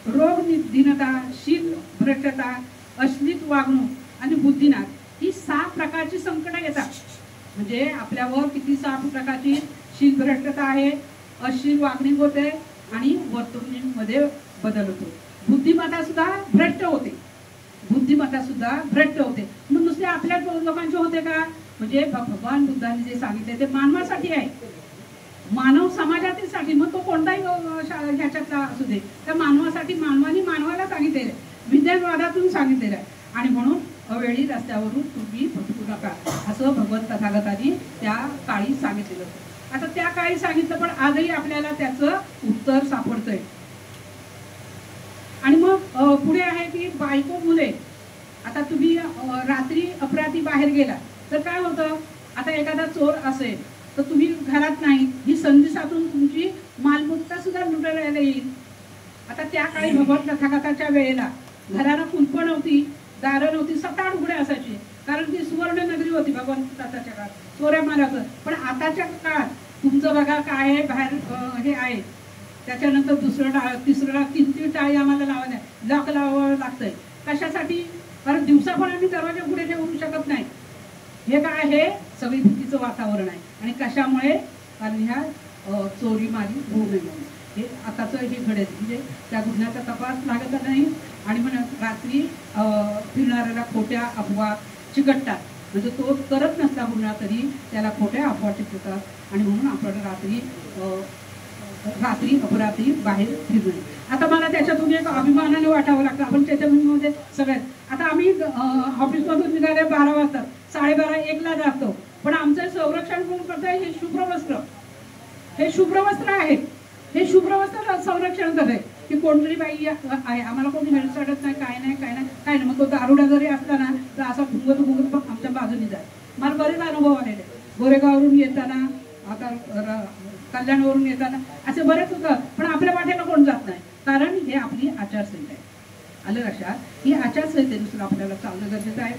रोगहीनता, शील भ्रष्टता, अश्लील वागणूक आणि बुद्धिनाश ही 6 प्रकारची संकटं येतात. म्हणजे आपल्यावर किती 6 प्रकारची शील भ्रष्टता आहे, अश्लील वागणूक होते आणि वर्तणुकीमध्ये बदल होतो. बुद्धिमत्ता सुद्धा भ्रष्ट होते, मग नुसते आपल्या लोकांचे होते का, म्हणजे भगवान बुद्धांनी जे सांगितले ते मानवासाठी आहे, मानव समाजातील साठी. मग तो कोणताही ह्याच्यातला असू दे, त्या मानवासाठी मानवाने मानवाला सांगितलेलं आहे, विज्ञानवादातून सांगितलेलं आहे. आणि म्हणून अवेळी रस्त्यावरून तुम्ही भटकू नका असं भगवंत तथागतांनी त्या काळी सांगितलेलं होतं. आता त्या काळी सांगितलं, पण आजही आपल्याला त्याचं उत्तर सापडतंय. आणि मग पुढे आहे की बायको मुले, आता तुम्ही रात्री अपराधी बाहेर गेला तर काय होतं, आता एखादा चोर असेल तर तुम्ही घरात नाही, ही संधी साधून तुमची मालमत्ता सुद्धा लुटायला येईल. आता त्या काळी भगवान तथागताच्या वेळेला घराला कुलपं नव्हती, दारं नव्हती, 7-8 उघडे असायचे, कारण ती सुवर्ण नगरी होती भगवान तथागताच्या काळात, चोऱ्या मारायचं. पण आताच्या काळात तुमचं बघा काय आहे, बाहेर हे आहे, त्याच्यानंतर दुसरं टाळ, तिसरं टाळ, 3 टाळी आम्हाला लावायला लॉक लावावं लागतंय. कशासाठी, कारण दिवसा पण आम्ही दरवाजा पुढे ठेवू शकत नाही. हे काय, हे सगळी भीतीचं वातावरण आहे. आणि कशामुळे, कारण ह्या चोरी मारी होऊ नये म्हणून हे आताचं हे घडेल, म्हणजे त्या गुन्ह्याचा तपास लागत नाही. आणि म्हणून रात्री फिरणाऱ्याला खोट्या अफवा चिकटतात, म्हणजे तो करत नसला गुन्हा तरी त्याला खोट्या अफवा चिकटतात. आणि म्हणून आपण रात्री अपरात्री बाहेर फिरणे. आता मला त्याच्यातून एक अभिमानाने वाटावं लागतं, आपण त्याच्यामध्ये सगळ्यात. आता आम्ही ऑफिसमधून निघाले 12 वाजता, 12:30-1ला जातो, पण आमचं संरक्षण कोण करतंय, हे शुभ्रवस्त्र, हे शुभ्रवस्त्र आहे, हे शुभ्रवस्त्र संरक्षण करतंय की कोणतरी बाई आहे, आम्हाला कोणी हेळसाडत नाही, काय नाही. मग तो दारुडा जरी असला ना तर असा भुंगत पण आमच्या बाजूने जाय. मला बरेच अनुभव आलेले, गोरेगाववरून येताना, आता कल्याणवरून येताना, असे बरेच होतं. पण आपल्या वाटेला कोण जात नाही, कारण हे आपली आचारसंहिता आहे. आलं लक्षात? ही आचारसंहितेनुसार आपल्याला चालणं गरजेचं आहे.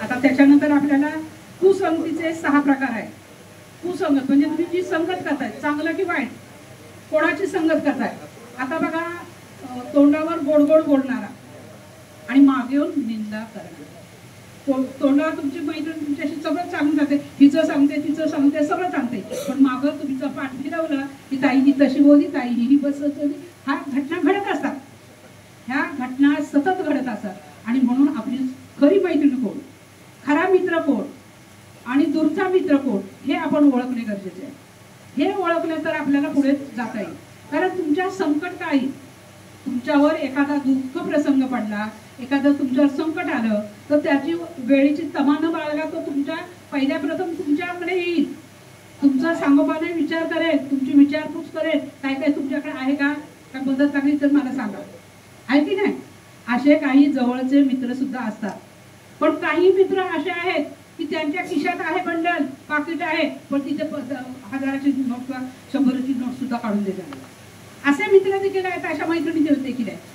आता त्याच्यानंतर आपल्याला कुसंगतीचे 6 प्रकार आहेत. कुसंगत म्हणजे तुम्ही जी संगत करताय, चांगलं की वाईट, कोणाची संगत करताय. आता बघा, तोंडावर गोड गोड बोलणारा आणि मागे येऊन निंदा करणारा. तोंडावर तुमची मैत्रीण तुमच्याशी सगळं सांगून जाते, हिचं सांगते तिचं सांगते सगळं सांगते, पण मागं तुमचं पाठ फिरवलं की ताई ही तशी बोलली, ताई ही बसत होती. ह्या घटना घडत असतात, ह्या घटना सतत घडत असतात. आणि म्हणून आपली खरी मैत्रीण कोण, खरा मित्र कोण आणि दूरचा मित्र कोण, हे आपण ओळखणे गरजेचे आहे. हे ओळखले तर आपल्याला पुढे जाता येईल. कारण तुमच्या संकट काळी तुमच्यावर एखादा दुःख प्रसंग पडला, एखादं तुमच्यावर संकट आलं, तर त्याची वेळेची तमा न बाळगा तो तुमच्या पहिल्या प्रथम तुमच्याकडे येईल, तुमचा सांगोपाने विचार करेल, तुमची विचारपूस करेल, काय काय तुमच्याकडे आहे का, काय मदत लागली तर मला सांगा, आहे की नाही. असे काही जवळचे मित्र सुद्धा असतात. पण काही मित्र असे आहेत की त्यांच्या खिशात आहे बंडल, पाकिट आहे, पण तिथे 1000ची नोट किंवा 100ची नोट सुद्धा काढून देतात. असे मित्र देखील आहेत, अशा मैत्रिणी देखील आहेत.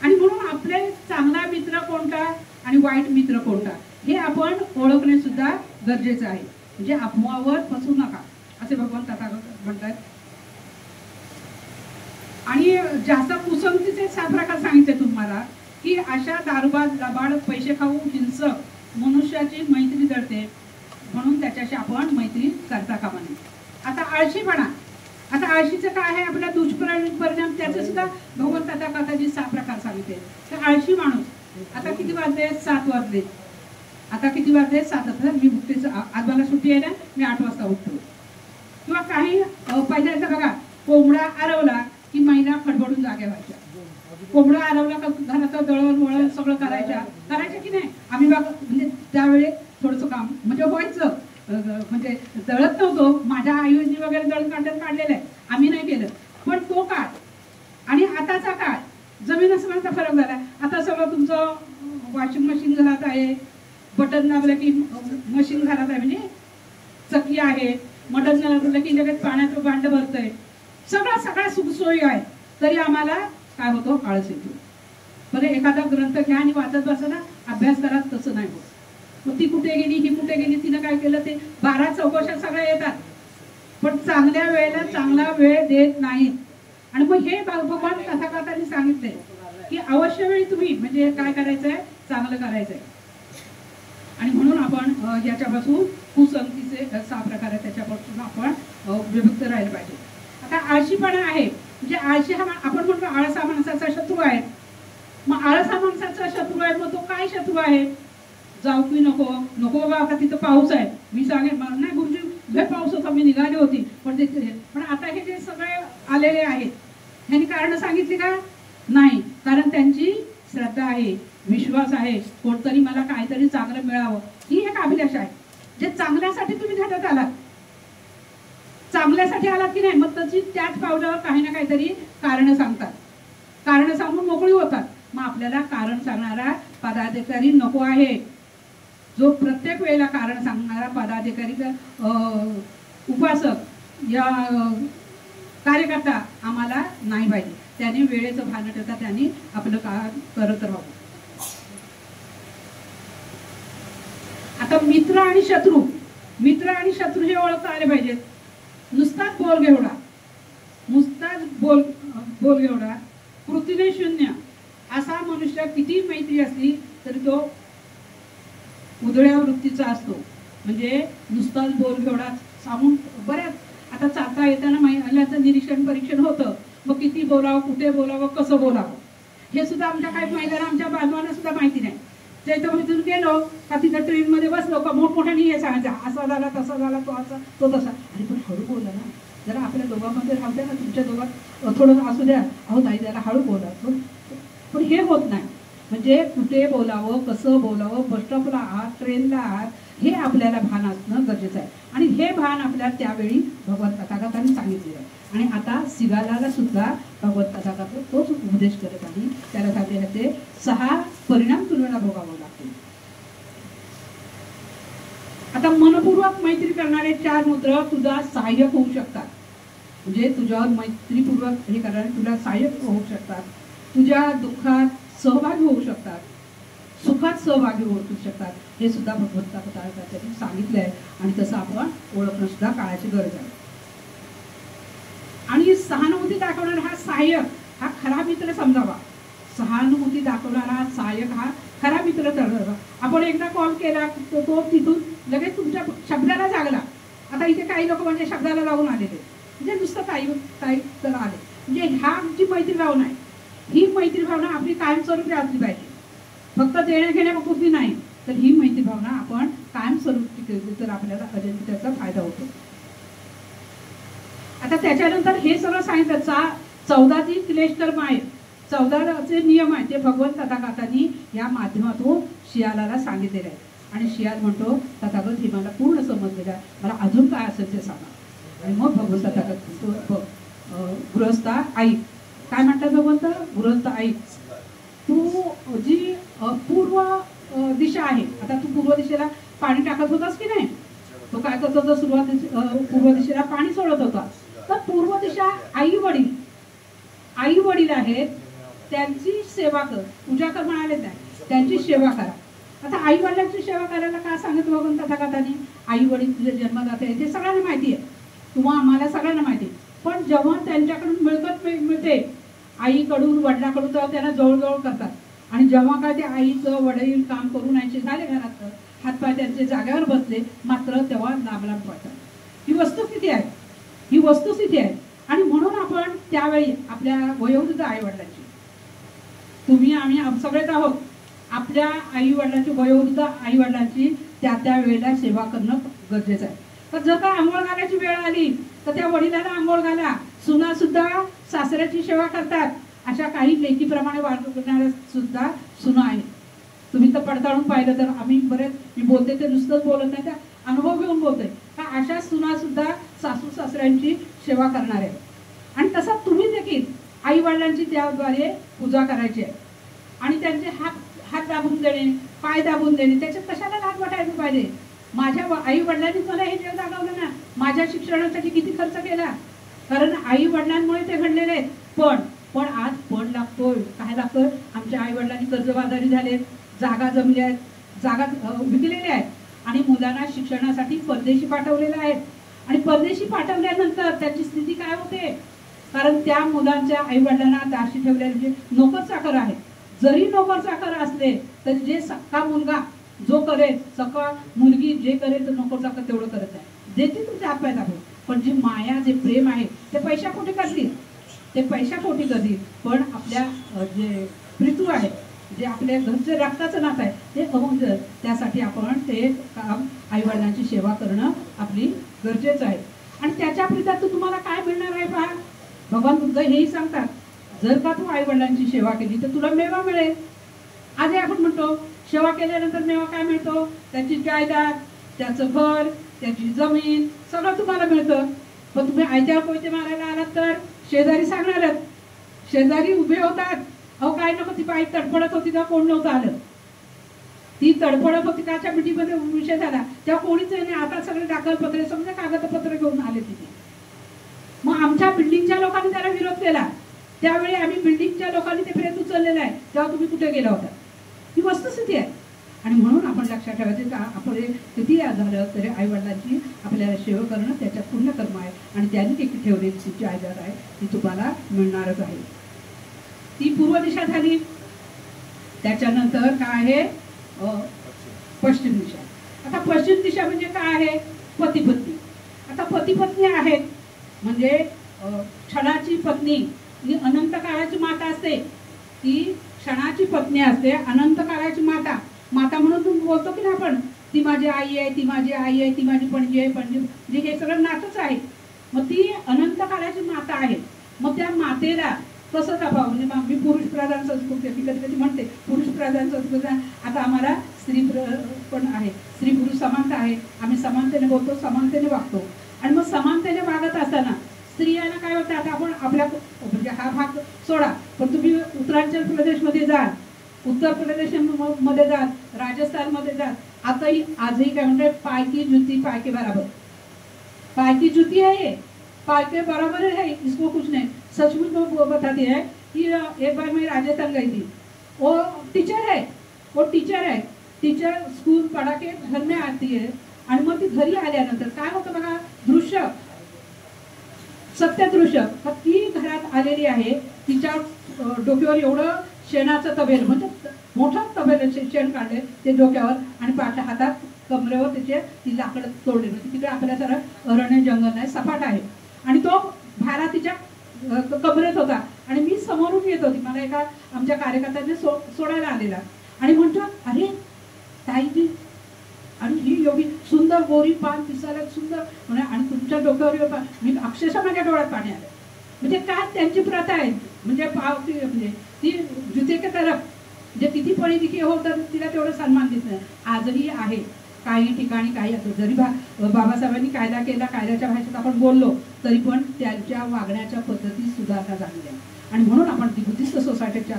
आणि म्हणून आपले चांगला मित्र कोणता आणि वाईट मित्र कोणता हे आपण ओळखणे सुद्धा गरजेचं आहे. म्हणजे अफवावर फसू नका असे भगवान तथागत म्हणतात. आणि जास्त कुसंगतीचे 7 प्रकार सांगितले तुम्हाला, की अशा दारुबाज, लबाड, पैसे खाऊ, हिंसक मनुष्याची मैत्री जळते, म्हणून त्याच्याशी आपण मैत्री करता कामा नये. आता आळशीपणा, आता आळशीचं काय आहे, आपल्या दुष्परिणाम त्याचे सुद्धा भगवान तथागतांनी 6 प्रकार सांगितले. तर आळशी माणूस, आता किती वाजले, 7 वाजले, आता किती वाजले, 7 वाजता मी उठतेच, आज मला सुट्टी आहे ना, मी 8 वाजता उठतो. किंवा काही पहिल्यांदा बघा, कोंबडा आरवला की महिला खडबडून जाग्या व्हायच्या. कोंबडा आरवला का घराचं दळण वळण सगळं करायच्या की नाही. आम्ही बघा, म्हणजे त्यावेळी थोडंसं काम म्हणजे व्हायचं, म्हणजे दळत नव्हतो, माझ्या आईवडील वगैरे दळण काढलेलं आहे, आम्ही नाही केलं. पण तो काळ आणि आताचा काळ जमीन आसमानाचा फरक झाला. आता सगळं तुमचं वॉशिंग मशीन घरात आहे, बटन दाबलं की मशीन घरात आहे, म्हणजे चकी आहे, मटण दाबलं की लगेच पाण्याचं भांड भरतंय, सगळ्या सुखसोयी आहे, तरी आम्हाला काय होतो, आळस येतो. बरं, एखादा ग्रंथ घ्या आणि वाचत बसा ना, अभ्यास करा, तसं नाही होत. मग ती कुठे गेली, ही कुठे गेली, तिनं काय केलं, ते 12 चौकशा सगळ्या येतात, पण चांगल्या वेळेला चांगला वेळ देत नाहीत. आणि मग हे भगवान तथागतांनी सांगितलंय की अवश्य वेळी तुम्ही म्हणजे काय करायचंय, चांगलं करायचंय. आणि म्हणून आपण याच्यापासून कुसंगतीचे 6 प्रकार आहेत, त्याच्यापासून आपण विमुक्त राहिलं पाहिजे. आता आळशीपणा आहे, म्हणजे आळशी हा आपण म्हणतो आळस हा माणसाचा शत्रू आहे. मग आळस हा माणसाचा शत्रू आहे, मग तो काय शत्रू आहे, जाऊ की नको बाबा, आता तिथं पाऊस आहे, मी सांगेन नाही गुरुजी लय पाऊस होता, मी निघाली होती, पण आता हे जे सगळे आलेले आहेत ह्यांनी कारण सांगितली का, नाही. कारण त्यांची श्रद्धा आहे, विश्वास आहे, कोणतरी मला काहीतरी चांगलं मिळावं, ही एक अभिलाषा आहे. जे चांगल्यासाठी तुम्ही झटत आलात, चांगल्यासाठी आलात की नाही, मग तशी त्याच पावलावर काही ना काहीतरी कारण सांगतात, कारण सांगून मोकळी होतात. मग आपल्याला कारण सांगणारा पदाधिकारी नको आहे. जो प्रत्येक वेळेला कारण सांगणारा पदाधिकारी, उपासक या कार्यकर्ता आम्हाला नाही पाहिजे. त्याने वेळेचं भान ठेवता त्यांनी आपलं काम करत राहावं. आता मित्र आणि शत्रू, मित्र आणि शत्रू हे ओळखता आले पाहिजेत. नुसताच बोल घेवडा कृतीने शून्य असा मनुष्य किती मैत्री असली तरी तो उधळ्या वृत्तीचा असतो. म्हणजे नुसताच बोल घेवडा सांगून बऱ्याच, आता चालता येताना महिलांचं निरीक्षण परीक्षण होतं, मग किती बोलावं, कुठे बोलावं, कसं बोलावं हे सुद्धा आमच्या काही महिलांना, आमच्या बांधवांना सुद्धा माहिती नाही. त्याच्यामुळे तिथून गेलो का तिथं ट्रेनमध्ये बसलो का मोठमोठ्याने हे सांगायचं, असा झाला तसा झाला, तो असा तो तसा. आणि पण हळू बोला ना, जरा आपल्या दोघांमध्ये राहू द्या ना, तुमच्या दोघात थोडं असू द्या, अहो ताई जरा हळू बोला. पण हे होत नाही. म्हणजे कुठे बोलावं, कसं बोलावं, बसस्टॉपला आहात, ट्रेनला आहात, हे आपल्याला भान असणं गरजेचं आहे. आणि हे भान आपल्याला त्यावेळी भगवत तथागतांनी सांगितलेलं आहे. आणि आता सिगालाला सुद्धा भगवत तथागत तोच उपदेश करत आहे. त्याला सांगते 6 परिणाम तुला भोगावं लागतील. आता मनपूर्वक मैत्री करणारे 4 मित्र तुझा सहाय्यक होऊ शकतात. म्हणजे तुझ्यावर मैत्रीपूर्वक हे करणारे तुला सहाय्यक होऊ शकतात. तुझ्या दुःखात सहभागी होऊ शकतात, सुखात सहभागी होऊ शकतात, हे सुद्धा भगवंता त्यांनी सांगितलं आहे. आणि तसं आपण ओळखणं सुद्धा काळाची गरज आहे. आणि सहानुभूती दाखवणारा हा सहाय्यक हा खरा मित्र समजावा. सहानुभूती दाखवणारा सहाय्यक हा खरा मित्र ठरवा. आपण एकदा कॉल केला तो तिथून लगेच तुमच्या शब्दाला जागला. आता इथे काही लोक म्हणजे शब्दाला लावून आलेले, म्हणजे नुसतं काही तर आले. म्हणजे ह्या जी मैत्री भावना आहे, ही मैत्री भावना आपली कायमस्वरूपी असली पाहिजे. फक्त देण्या घेण्यापुरती नाही, तर ही मैत्री भावना आपण कायमस्वरूपी केली तर आपल्याला अजन्म त्याचा फायदा होतो. आता त्याच्यानंतर हे सगळं सांगितलं 14 क्लेशकर्म आहेत, 14 नियम आहेत, ते भगवंत तथागतांनी या माध्यमातून शियालाला सांगितलेले आहेत. आणि शियाल म्हणतो तथागत हे मला पूर्ण समजलेलं आहे, मला अजून काय असेल ते सांगा. आणि मग भगवंत तथागत गृहस्था ऐक. काय म्हणतात भगवंत? गृहस्थ ऐक, तू जी पूर्व दिशा आहे, आता तू पूर्व दिशेला पाणी टाकत होतास की नाही, तो काय करत होता पूर्व दिशेला पाणी सोडत होता. तर पूर्व दिशा आई वडील आहेत, त्यांची सेवा कर, पूजा कर म्हणाले नाही, त्यांची सेवा करा. आता आई वडिलांची सेवा करायला का सांगितलं भगवंत तथागतांनी? आई वडील तुझे जन्मदाते आहे ते सगळ्यांना माहिती आहे, किंवा आम्हाला सगळ्यांना माहिती आहे. पण जेव्हा त्यांच्याकडून मिळकत मिळते आईकडून वडिलाकडून, तेव्हा त्यांना जवळजवळ करतात. आणि जेव्हा काय ते आईचं वडील काम करून यायचे झाले घरात, हातपाय त्यांचे जागेवर बसले, मात्र तेव्हा लांब पडतात. ही वस्तुस्थिती आहे, ही वस्तुस्थिती आहे. आणि म्हणून आपण त्यावेळी आपल्या वयोवृद्ध आई वडिलांची, तुम्ही आम्ही सगळेच आहोत, आपल्या आई वडिलांची, वयोवृद्ध आई वडिलांची त्या वेळेला सेवा करणं गरजेचं आहे. तर जर का आंघोळ घालायची वेळ आली तर त्या वडिलांना आंघोळ घाला. सुना सुद्धा सासऱ्याची सेवा करतात, अशा काही लेकीप्रमाणे वागणाऱ्या सुद्धा सुना आहेत. तुम्ही तर पडताळून पाहिलं तर, आम्ही बरेच, मी बोलते ते नुसतंच बोलत नाही, त्या अनुभव घेऊन बोलतोय का अशा सुना सुद्धा सासू सासऱ्यांची सेवा करणार आहे. आणि तसं तुम्ही देखील आई वडिलांची त्याद्वारे पूजा करायची आहे. आणि त्यांचे हात दाबून देणे, पाय दाबून देणे, त्याच्यात कशाला लाज वाटायला पाहिजे? माझ्या आई वडिलांनी मला हे जग दाखवलं ना, माझ्या शिक्षणासाठी किती खर्च केला, कारण आई वडिलांमुळे ते घडलेले आहेत. पण आज पण लागतोय, काय लागतोय? आमच्या आई वडिलांनी कर्जबाजारी झालेत, जागा जमल्या आहेत, जागा विकलेल्या आहेत, आणि मुलांना शिक्षणासाठी परदेशी पाठवलेलं आहे. आणि परदेशी पाठवल्यानंतर त्याची स्थिती काय होते? कारण त्या मुलांच्या आई वडिलांना दाशी ठेवलेले जे नोकर चाकर आहेत, जरी नोकर चाकर असले तर जे सक्का मुलगा जो करेल, सक्का मुलगी जे करेल तर नोकर चाकर तेवढं करत आहे, देते तुमच्या हातपाय दाबून. पण जी माया, जे प्रेम आहे ते पैशापोटी करतील, ते पैशापोटी करतील. पण आपल्या जे प्रीतू आहे, जे आपल्या घरचे रक्ताचं नातं आहे, ते अमूल्य, त्यासाठी आपण ते काम आई वडिलांची सेवा करणं आपली गरजेचं आहे. आणि त्याच्या प्रीतात तुम्हाला काय मिळणार आहे पहा, भगवान बुद्ध हेही सांगतात, जर का तू आई वडिलांची सेवा केली तर तुला मेवा मिळेल. आज आपण म्हणतो सेवा केल्यानंतर मेवा काय मिळतो? त्याची जायदाद, त्याचं घर, त्याची जमीन, सगळं तुम्हाला मिळतं. पण तुम्ही आयत्यावर कोयते मारायला आलात तर शेजारी सांगणारच, शेजारी उभे होतात, अहो काय नको, ती बाई तडफडत होती तेव्हा कोण नव्हतं आलं, ती तडफडत होती काच्या मिठीमध्ये विषय झाला तेव्हा कोणीच नाही, आता सगळे दाखलपत्रे, समजा कागदपत्र घेऊन आले तिथे. मग आमच्या बिल्डिंगच्या लोकांनी त्याला विरोध केला, त्यावेळी आम्ही बिल्डिंगच्या लोकांनी ते प्रेत उचललेलं आहे, तेव्हा तुम्ही कुठे गेला होता? ही वस्तुस्थिती आहे. आणि म्हणून आपण लक्षात ठेवायचं का आपण किती झालं तरी आई वडिलांची आपल्याला सेवा करणं त्याच्यात पुण्य कर्म आहे. आणि त्यांनी ती ठेवलेली जी जायदाद आहे ती तुम्हाला मिळणारच आहे. ती पूर्व दिशा झाली. त्याच्यानंतर काय आहे? पश्चिम दिशा. आता पश्चिम दिशा म्हणजे काय आहे? पती पत्नी. आता पती पत्नी आहेत म्हणजे क्षणाची पत्नी ही अनंत काळाची माता असते, ती क्षणाची पत्नी असते, अनंत काळाची माता. माता म्हणून तुम्ही बोलतो की ना आपण, ती माझी आई आहे, ती माझी आई आहे, ती माझी पणजी आहे, पणजी म्हणजे हे सगळं नातच आहे. मग ती अनंत काळाची माता आहे. मग त्या मातेला कसं जपावं? म्हणजे मी पुरुष प्रधान संस्कृती कधी कधी म्हणते पुरुष प्रधान संस्कृती, आता आम्हाला स्त्री पण आहे, स्त्री पुरुष समानता आहे, आम्ही समानतेने बोलतो, समानतेने वागतो. आणि मग समानतेने वागत असताना स्त्रियांना काय होतं? आता आपण आपल्या म्हणजे हा भाग सोडा, पण तुम्ही उत्तरांचल प्रदेशमध्ये जाल, उत्तर प्रदेशमध्ये जाल, राजस्थानमध्ये जाल, आताही आजही काय म्हणतात? पाय की जुती पाय के बराबर. पाय की जुती है ये, पाय के बराबर है, इसको कुछ नहीं. सचमुच में वो बताती है कि एक बार मैं राजस्थान गई थी, वो टीचर है, टीचर स्कूल पढ़ा के घर में आती है आणि मग ती घरी आल्यानंतर काय होतं बघा, दृश्य, सत्य दृश्य, ती घरात आलेली आहे, तिच्या डोक्यावर एवढं शेणाचं तबेल, म्हणजे मोठं तबेल शेण काढले ते डोक्यावर आणि पाठ्या हातात कमरेवर तिचे ती लाकडं तोडली होती. तिकडे आपल्यासारखं अरण्य जंगल नाही, सपाट आहे आणि तो भारा तिच्या कमरेत होता आणि मी समोरून येत होती. मला एका आमच्या कार्यकर्त्याने सोडायला आलेला आणि म्हणतो, अरे ताईजी, आणि ही एवढी सुंदर गोरी पान दिसायला सुंदर म्हणे आणि तुमच्या डोक्यावर मी अक्षरशः माझ्या डोळ्यात पाणी आलं. म्हणजे काय त्यांची प्रथा आहे, म्हणजे पावती, म्हणजे ती जुते के तरफ, म्हणजे किती पळी लिखी हो तर तिला तेवढं सन्मान देत नाही. आजही आहे काही ठिकाणी, काही असो, जरी बाबासाहेबांनी कायदा केला, कायद्याच्या भाषेत आपण बोललो तरी पण त्यांच्या वागण्याच्या पद्धतीत सुधारणा झाली आहे. आणि म्हणून आपण ती बुद्धिस्ट सोसायटीच्या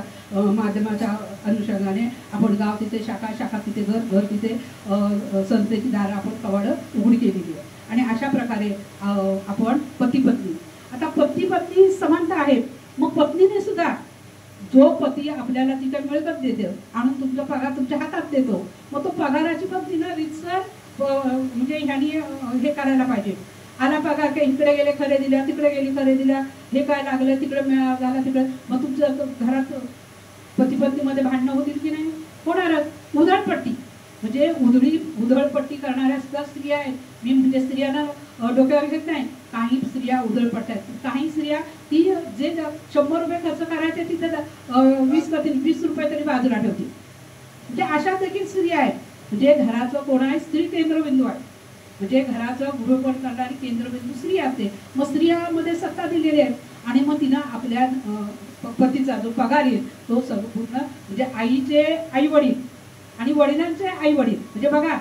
माध्यमाच्या अनुषंगाने आपण गाव तिथे शाखा तिथे घर तिथे संस्थेची दारं आपण कवाडं उघडी केलेली आहे. आणि अशा प्रकारे आपण पती पत्नी, आता पती पत्नी समानता आहे. मग पत्नीने सुद्धा जो पती आपल्याला तिच्या मिळकत देतो आणून तुमचा पगार तुमच्या हातात देतो, मग तो पगाराची पण तिनं रितसर म्हणजे ह्यानी हे करायला पाहिजे. आला पगार काय इकडे गेले खरेदीला, तिकडे गेली खरेदीला, हे काय लागलं तिकडे झालं तिकडे, मग तुमच्या घरात पती पत्नीमध्ये भांडणं होतील की नाही? होणारच. उधळपट्टी म्हणजे उधळपट्टी करणाऱ्या सुद्धा स्त्रिया आहेत. मी म्हणजे स्त्रियांना डोक्यावर घेत नाही, काही स्त्रिया उधळपट्ट्या आहेत. काही स्त्रिया ती जे 100 रुपये खर्च करायचे तिथे 20 रुपये तरी बाजूला ठेवतील. म्हणजे अशा देखील स्त्रिया आहेत. म्हणजे घराचं कोण आहे? स्त्री केंद्रबिंदू आहे. म्हणजे घराचं गृहपण करणारी केंद्रबिंदू स्त्री असते. मग स्त्रियामध्ये सत्ता दिलेली आहे आणि मग तिनं आपल्या पतीचा जो पगार येईल तो संपूर्ण म्हणजे आईचे आई वडील आणि वडिलांचे आई वडील, म्हणजे बघा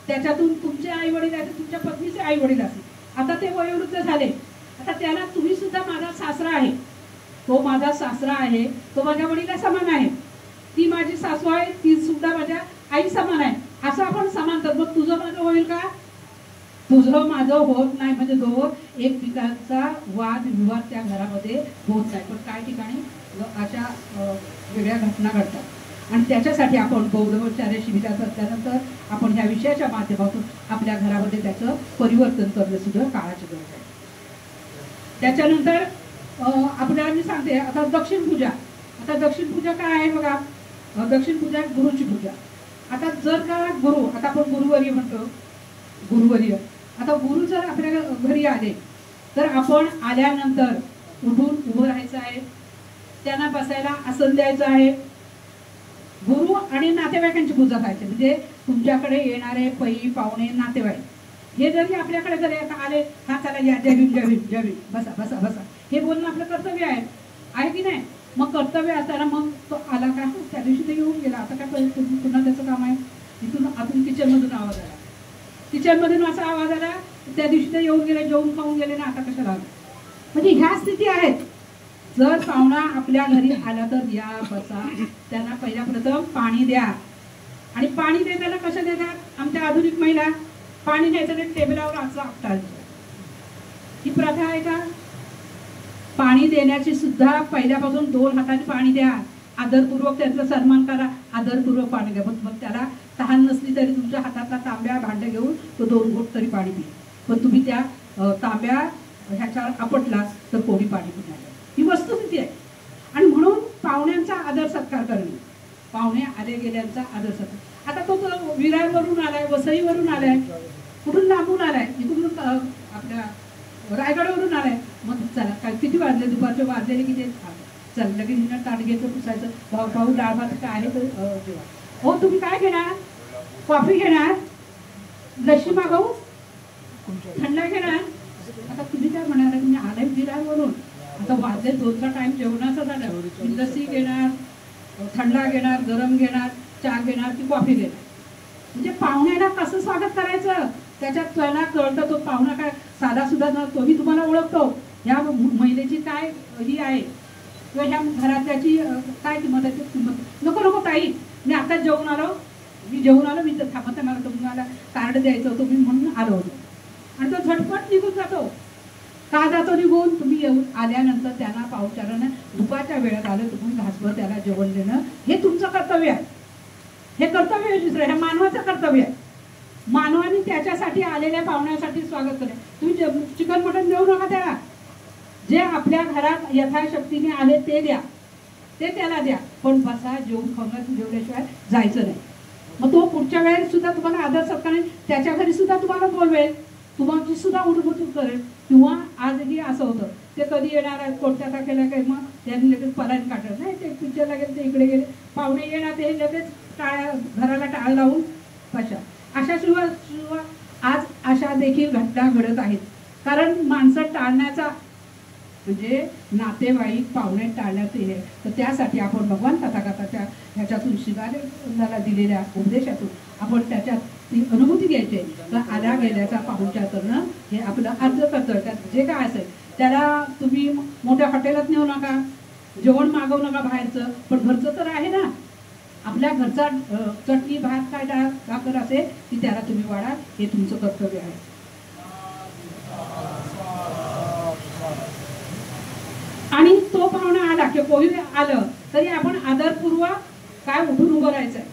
त्याच्यातून तुमचे आई वडील आहेत, तुमच्या पत्नीचे आई वडील असतील. आता ते वयोवृद्ध झाले, आता त्याला तुम्ही सुद्धा माझा सासरा आहे, तो माझा सासरा आहे, तो माझ्या वडिला समान आहे, ती माझी सासू आहे, ती सुद्धा माझ्या आई समान आहे, असं आपण समांतर. मग तुझं माझं होईल का? तुझं माझं होत नाही. म्हणजे दोघं एकमेकांचा वाद विवाद त्या घरामध्ये होत नाही. पण काही ठिकाणी अशा वेगळ्या घटना घडतात आणि त्याच्यासाठी आपण बौद्धचार्य शिबिरात असल्यानंतर आपण ह्या विषयाच्या माध्यमातून आपल्या घरामध्ये त्याचं परिवर्तन करणं सुद्धा काळाची गरज आहे. त्याच्यानंतर आपल्याला मी सांगते आता दक्षिण पूजा. आता दक्षिण पूजा काय आहे बघा, दक्षिण पूजा गुरुची पूजा. आता जर का गुरु, आता आपण गुरुवर्य म्हणतो, गुरुवर्य, आता गुरु जर आपल्या घरी आले तर आपण आल्यानंतर उठून उभं राहायचं आहे, त्यांना बसायला आसन द्यायचं आहे. गुरु आणि नातेवाईकांची पूजा करायची. म्हणजे तुमच्याकडे येणारे पै पाहुणे नातेवाईक हे जरी आपल्याकडे जरी आले, हा चला या, जय भीम जय भीम जय भीम, बसा बसा बसा, हे बोलणं आपलं कर्तव्य आहे की नाही? मग कर्तव्य असताना मग तो आला का, त्या दिवशी ते येऊन गेला, आता काय पुन्हा त्याचं काम आहे? इथून आपण किचनमधून आवाज आला, किचनमधून असा आवाज आला, त्या दिवशी ते येऊन गेले, जेवून खाऊन गेले ना, आता कशाला आलं? म्हणजे ह्या स्थिती आहेत. जर पाहुणा आपल्या घरी आला तर या, बसा, त्यांना पहिल्या प्रथम पाणी द्या. आणि पाणी देताना कसं देतात? आमच्या आधुनिक महिला पाणी द्यायचं टेबलावर असं आपटायचं, ही प्रथा आहे का? पाणी देण्याची सुद्धा पहिल्यापासून 2 हाताने पाणी द्या, आदरपूर्वक त्यांचा सन्मान करा, आदरपूर्वक पाणी द्या. मग त्याला तहान नसली तरी तुमच्या हातातला तांब्या भांडं घेऊन तो 2 घोट तरी पाणी पिईल. पण तुम्ही त्या तांब्या ह्याच्यावर आपटला तर कोणी पाणी पिणार. ही वस्तुस्थिती आहे. आणि म्हणून पाहुण्यांचा आदर सत्कार करणे, पाहुणे आले गेल्यांचा आदर सत्कार. आता तो विरारवरून आलाय, वसईवरून आलाय, कुठून लांबून आलाय, इकडून आपल्या रायगडवरून आलाय, मग चला काय किती वाजले, दुपारचे वाजलेले किती, चल लगेच हिनं ताडग्याचं पुसायचं, भाऊ डाळ भात काय आहे तर जेव्हा. हो तुम्ही काय घेणार? कॉफी घेणार, लस्सी मागवू, थंडा घेणार? आता तुम्ही काय म्हणाल? तुम्ही आलाय विरारवरून, आता वाजले 2चा टाइम जेवणाचा झाला, लस्सी घेणार, थंडा घेणार, गरम घेणार, चहा घेणार की कॉफी घेणार? म्हणजे पाहुण्याला कसं स्वागत करायचं त्याच्यात त्याला कळतं. तो पाहुणा काय साधा सुद्धा नसतो, मी तुम्हाला ओळखतो, ह्या महिलेची काय ही आहे किंवा ह्या घरातल्याची काय किंमत आहे, किंमत नको नको ताई, मी आता जेवून आलो, मी तर थांबत आहे, मला तुम्हाला कार्ड द्यायचं होतं मी म्हणून आलो होतो. आणि तो झटपट निघून जातो. का जातो निघून? तुम्ही येऊन आल्यानंतर त्यांना पाहुणचारानं दुपारच्या वेळात आलं तुम्ही घासभर त्याला जेवण देणं हे तुमचं कर्तव्य आहे. हे कर्तव्य आहे दुसरं, हे मानवाचं कर्तव्य आहे. मानवाने त्याच्यासाठी आलेल्या पाहुण्यासाठी स्वागत करा. तुम्ही चिकन मटन देऊ नका त्याला. जे आपल्या घरात यथाशक्तीने आले ते द्या, ते त्याला द्या. पण बसा जेवून खाऊन जेवल्याशिवाय जायचं नाही. मग तो पुढच्या वेळेस सुद्धा तुम्हाला आदर सत्काराने त्याच्या घरी सुद्धा तुम्हाला बोलवेल, तुम्हाला सुद्धा उठबुटून करेल. किंवा आजही असं होतं ते कधी येणार आहे कोणत्या तारखेला काय मग त्यांनी लगेच पलायन काढलं नाही, ते पिक्चरला गेले ते इकडे गेले, पाहुणे येणार ते लगेच टाळ्या घराला टाळ लावून कशा अशा शिवाय आज अशा देखील घटना घडत आहेत. कारण माणसं टाळण्याचा म्हणजे नातेवाईक पाहुणे टाळण्याचे हे तर त्यासाठी आपण भगवान तथागताच्या ह्याच्यातून शिवाला दिलेल्या उपदेशातून आपण त्याच्यात ती अनुभूती घ्यायची आहे. तर आल्या गेल्याचा पाहुणचार करणं हे आपलं अर्ज कर्तव्य. त्यात जे काय असेल त्याला तुम्ही मोठ्या हॉटेलात नेऊ नका, जेवण मागवू नका बाहेरचं, पण घरचं तर आहे ना. आपल्या घरचा चटणी भात काय डाळ भाकर असेल की त्याला तुम्ही वाढा, हे तुमचं कर्तव्य आहे. आणि तो पाहुणा आला की कोणी आलं तरी आपण आदरपूर्वक काय उठून उभं राहायचंय.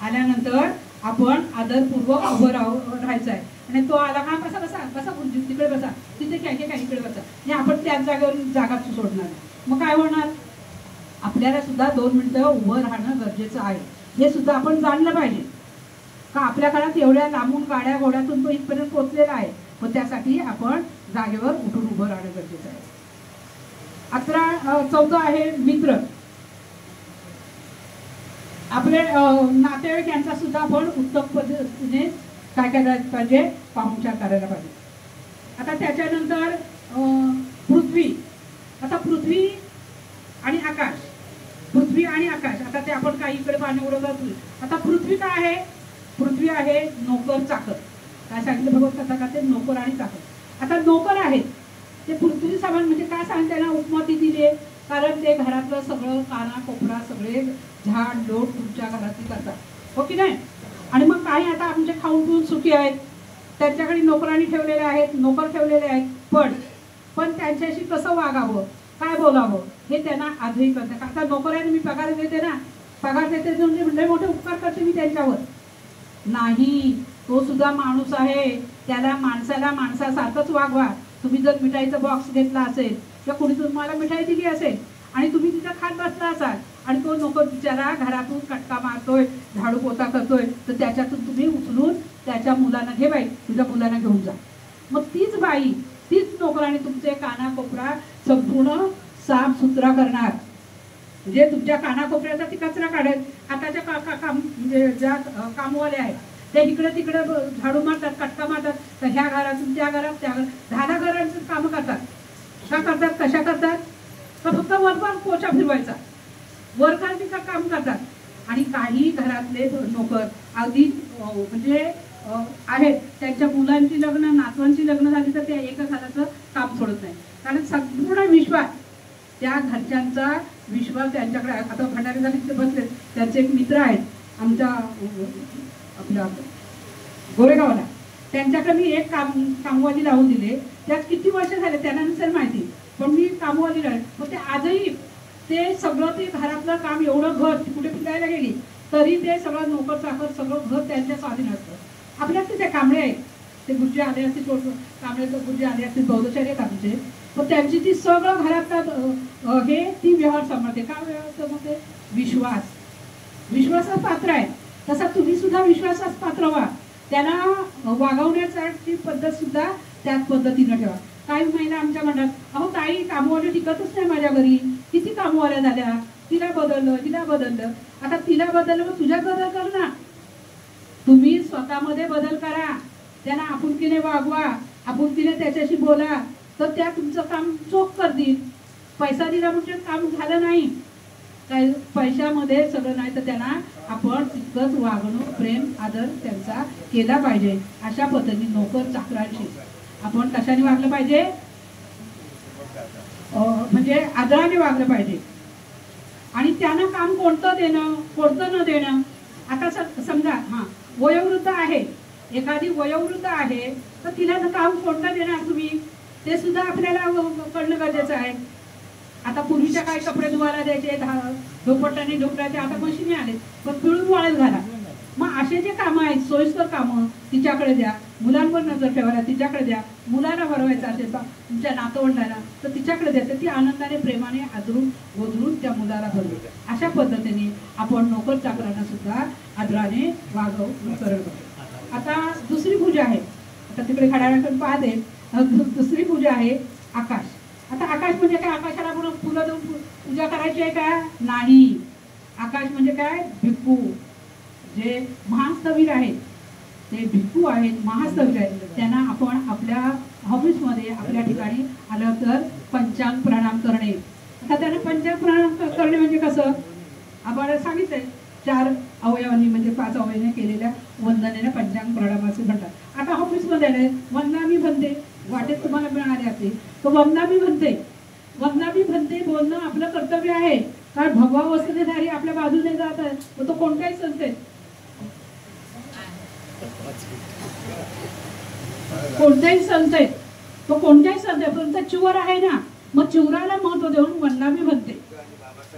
आल्यानंतर आपण आदरपूर्वक उभं राहायचं आहे. आणि तो आला हा बसा बसा बसा तिकडे बसा, तिथे काय काय इकडे बसा, हे आपण त्याच जागेवर जागा सोडणार. मग काय होणार? आपल्याला सुद्धा 2 मिनिटं उभं राहणं गरजेचं आहे. हे सुद्धा आपण जाणलं पाहिजे का आपल्या काळात एवढ्या लांबून गाड्या घोड्यातून तो इथपर्यंत पोहोचलेला आहे. पण त्यासाठी आपण जागेवर उठून उभं राहणं गरजेचं आहे. 14 आहे मित्र. आपले नातेवाईक यांचा सुद्धा आपण उत्तम पद्धतीने काय करायला पाहिजे, पाहुणचार करायला पाहिजे. आता त्याच्यानंतर पृथ्वी. आता पृथ्वी आणि आकाश, पृथ्वी आणि आकाश. आता ते आपण काही इकडे पाणी उडवत. आता पृथ्वी काय आहे? पृथ्वी आहे नोकर चाकर. काय सांगितलं भगवत कथा का ते नोकर आणि चाकर. आता नोकर आहेत ते पृथ्वी समान म्हणजे काय सांगते ना उपमा ती दिली, कारण ते घरातलं सगळं काना कोपरा सगळे झाड लोट तुमच्या घरातली करतात, हो की नाही. आणि मग काही आता आमचे खाऊन पिऊन सुखी आहेत, त्यांच्याकडे नोकरांनी ठेवलेले आहेत, नोकर ठेवलेले आहेत. पण त्यांच्याशी कसं वागावं, काय बोलावं हे त्यांना आजही कळतं. आता नोकरांनी मी पगार देते ना, पगार देते म्हणजे मोठे उपकार करते मी त्यांच्यावर नाही. तो सुद्धा माणूस आहे, त्याला माणसाला माणसासारखंच वागवा. तुम्ही जर मिठाईचा बॉक्स घेतला असेल किंवा कुणी तुम्हाला मिठाई दिली असेल आणि तुम्ही तिथं खात बसला असाल आणि तो नोकर बिचारा घरातून कटका मारतोय, झाडू पोता करतोय, तर त्याच्यातून तुम्ही उचलून त्याच्या मुलांना घे बाई, तुझ्या मुलांना घेऊन जा. मग तीच बाई तीच नोकराने तुमचे कानाकोपरा संपूर्ण साफ सुथरा करणार. म्हणजे तुमच्या कानाकोपऱ्याचा ती कचरा काढेल. आताच्या म्हणजे ज्या कामवाले आहेत ते इकडे तिकडे झाडू मारतात, कटका मारतात, तर ह्या घरातून त्या घरात त्या घरात 10 घरांचं कामं करतात. का करतात, कशा करतात? तर फक्त वरवर पोचा फिरवायचा, वरखाली का काम करतात. आणि काही घरातले नोकर अगदी म्हणजे आहेत त्यांच्या मुलांची लग्न नातवांची लग्न झाली तर ते एका घराचं काम सोडत नाही. कारण संपूर्ण विश्वास त्या घरच्यांचा विश्वास त्यांच्याकडे. आता भंडारे झाले बसले, त्यांचे एक मित्र आहेत आमच्या आपल्या गोरेगावला, त्यांच्याकडे मी एक कामवाली लावून दिले. त्यात किती वर्ष झाले त्यांना नसेल माहिती, पण मी कामवाली राहील. पण ते आजही ते सगळं ते घरातलं काम एवढं घर कुठे फिरायला गेली तरी ते सगळं नोकर चाकर सगळं घर त्यांच्या स्वाधीन असतं. आपल्यात ते कांबळे आहेत, ते गुरुजी आले असतील, कांबळे गुरुजी आले असतील, बौद्धचार्य आहेत आमचे, पण त्यांची ती सगळं घरातलं हे ती व्यवहार सांभाळते. काय व्यवहार सांभाळते? विश्वास. विश्वासास पात्र आहे तसा तुम्ही सुद्धा विश्वासास पात्र व्हा. त्यांना वागवण्याची पद्धत सुद्धा त्याच पद्धतीनं ठेवा. काही महिला आमच्या म्हणतात, अहो ताई कामवाले टिकतच नाही माझ्या घरी, किती कामवाल्या झाल्या, तिला बदललं हिला बदललं. आता तिला बदललं मग तुझ्यात बदल कर ना. तुम्ही स्वतःमध्ये बदल करा, त्यांना आपुलकीने वागवा, आपुलकीने त्याच्याशी बोला, तर त्या तुमचं काम चोख करतील. पैसा दिला म्हणजे काम झालं नाही, काय पैशामध्ये सगळं नाही, तर त्यांना आपण तितकंच वागणूक प्रेम आदर त्यांचा केला पाहिजे. अशा पद्धतीने नोकर चाकरांशी आपण कशाने वागलं पाहिजे, म्हणजे आदराने वागलं पाहिजे. आणि त्यांना काम कोणतं देणं कोणतं न देणं. आता समजा वयोवृद्ध आहे, एखादी वयोवृद्ध आहे तर तिला काम कोणतं देणार तुम्ही, ते सुद्धा आपल्याला कळणं गरजेचं आहे. आता पूर्वीच्या काही कपडे धुवायला द्यायचे, धोपटाने ढोकरायचे, आता मशिनी आले, पण पिळून वाळत घाला. मग असे जे कामं आहेत, सोयीस्कर कामं तिच्याकडे द्या. मुलांवर नजर ठेवायला तिच्याकडे द्या. मुलाला भरवायचं असेल तुमच्या नातवंडाला तर तिच्याकडे द्या. तर ती आनंदाने प्रेमाने आदरून गोदरून त्या मुलाला भरवू. अशा पद्धतीने आपण नोकर चाकरांना सुद्धा आदराने करत. आता दुसरी पूजा आहे. आता तिकडे घड्याळाकडे पाहते. दुसरी पूजा आहे आकाश. आता आकाश म्हणजे काय? आकाशाला आपण फुलं देऊन पूजा करायची आहे का? नाही. आकाश म्हणजे काय? भिक्खू. जे महास्थवीर आहेत, ते भिक्खू आहेत, महास्थवीर आहेत, त्यांना आपण आपल्या ऑफिसमध्ये आपल्या ठिकाणी आलं तर पंचांग प्रणाम करणे. आता त्यांना पंचांग प्रणाम करणे म्हणजे कसं? आपण सांगितलंय 4 अवयवांनी म्हणजे 5 अवयवांनी केलेल्या वंदनेला पंचांग प्रणाम असे म्हणतात. आता ऑफिसमध्ये आले वंदनामी बनते, वाटेत तुम्हाला मिळाले असेल तर वंदनामी बनते. वंदनामी बनते बोलणं आपलं कर्तव्य आहे. कारण भगवा वस्त्रधारी आपल्या बाजूने जात आहे, मग तो कोणत्याही संस्थेत तो कोणत्याही संस्थेत चिवर आहे ना, मग चिवराला महत्व देऊन वंदनामी बनते.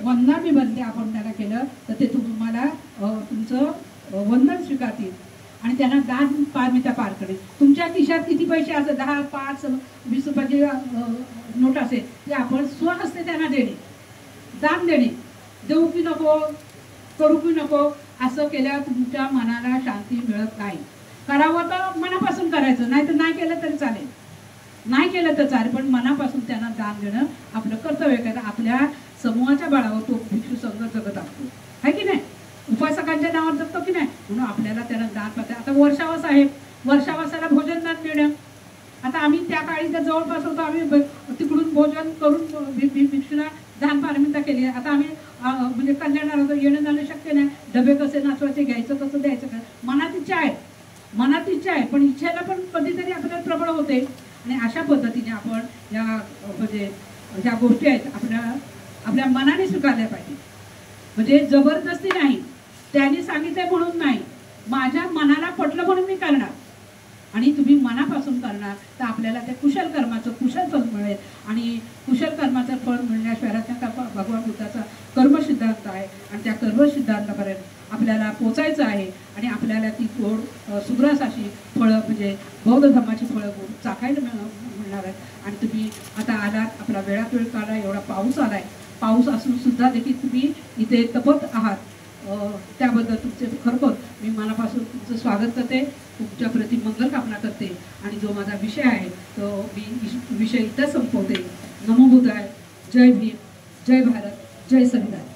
वंदनामी बनते आपण त्याला केलं तर ते तुम्हाला तुमचं वंदन स्वीकारतील आणि त्यांना दान पारमिता पार करेल. तुमच्या खिशात किती पैसे असेल, 10, 5, 20 रुपयाची नोट असेल, ते आपण स्वहस्ते त्यांना देणे, दान देणे. देऊ की नको, करू की नको, असं केल्यावर तुमच्या मनाला शांती मिळत नाही. करावं तर मनापासून करायचं, नाही तर नाही केलं तरी चालेल, नाही केलं तर चालेल, पण मनापासून त्यांना दान देणं आपलं कर्तव्य. कारण आपल्या समूहाच्या बळावर तो भिक्षू संघ जगत असतो, आहे की नाही? उपासकांच्या नावावर जगतो की नाही? म्हणून आपल्याला त्यांना दान पाहते. आता वर्षावास आहे, वर्षावासाला भोजन दान देणं. आता आम्ही त्या काळी तर जवळपास होतो, आम्ही तिकडून भोजन करून भिक्षूला दान पारमिता केली. आता आम्ही म्हणजे कल्याणाला येणं जाणं शक्य नाही, डबे कसे नाचवायचे, घ्यायचं कसं, द्यायचं का, मनात इच्छा आहे, मनात इच्छा आहे, पण इच्छेला पण कधीतरी आपल्याला प्रबळ होते. आणि अशा पद्धतीने आपण या म्हणजे ज्या गोष्टी आहेत आपल्या मनाने स्वीकारल्या पाहिजे. म्हणजे जबरदस्ती नाही, त्यांनी सांगितलंय म्हणून नाही, माझ्या मनाला पटलं म्हणून मी करणार. आणि तुम्ही मनापासून करणार तर आपल्याला त्या कुशल कर्माचं कुशल फल मिळेल. आणि कुशल कर्माचं फळ मिळण्याशिवाय भगवान बुद्धाचा कर्मसिद्धांत आहे आणि त्या कर्मसिद्धांतापर्यंत आपल्याला पोचायचं आहे. आणि आपल्याला ती गोड सुग्रास अशी फळं म्हणजे बौद्ध धर्माची फळं गोड चाखायला मिळणार आहेत. आणि तुम्ही आता आलात, आपला वेळात वेळ काढला, एवढा पाऊस आलाय, पाऊस असून सुद्धा देखील तुम्ही इथे तपत आहात, त्याबद्दल तुमचे खरोखर मी मनापासून तुमचं स्वागत करते, तुमच्या प्रति मंगल कामना करते. आणि जो माझा विषय आहे तो मी विषय इथं संपवते. नमो बुद्धाय. जय भीम, जय भारत, जय संविधान.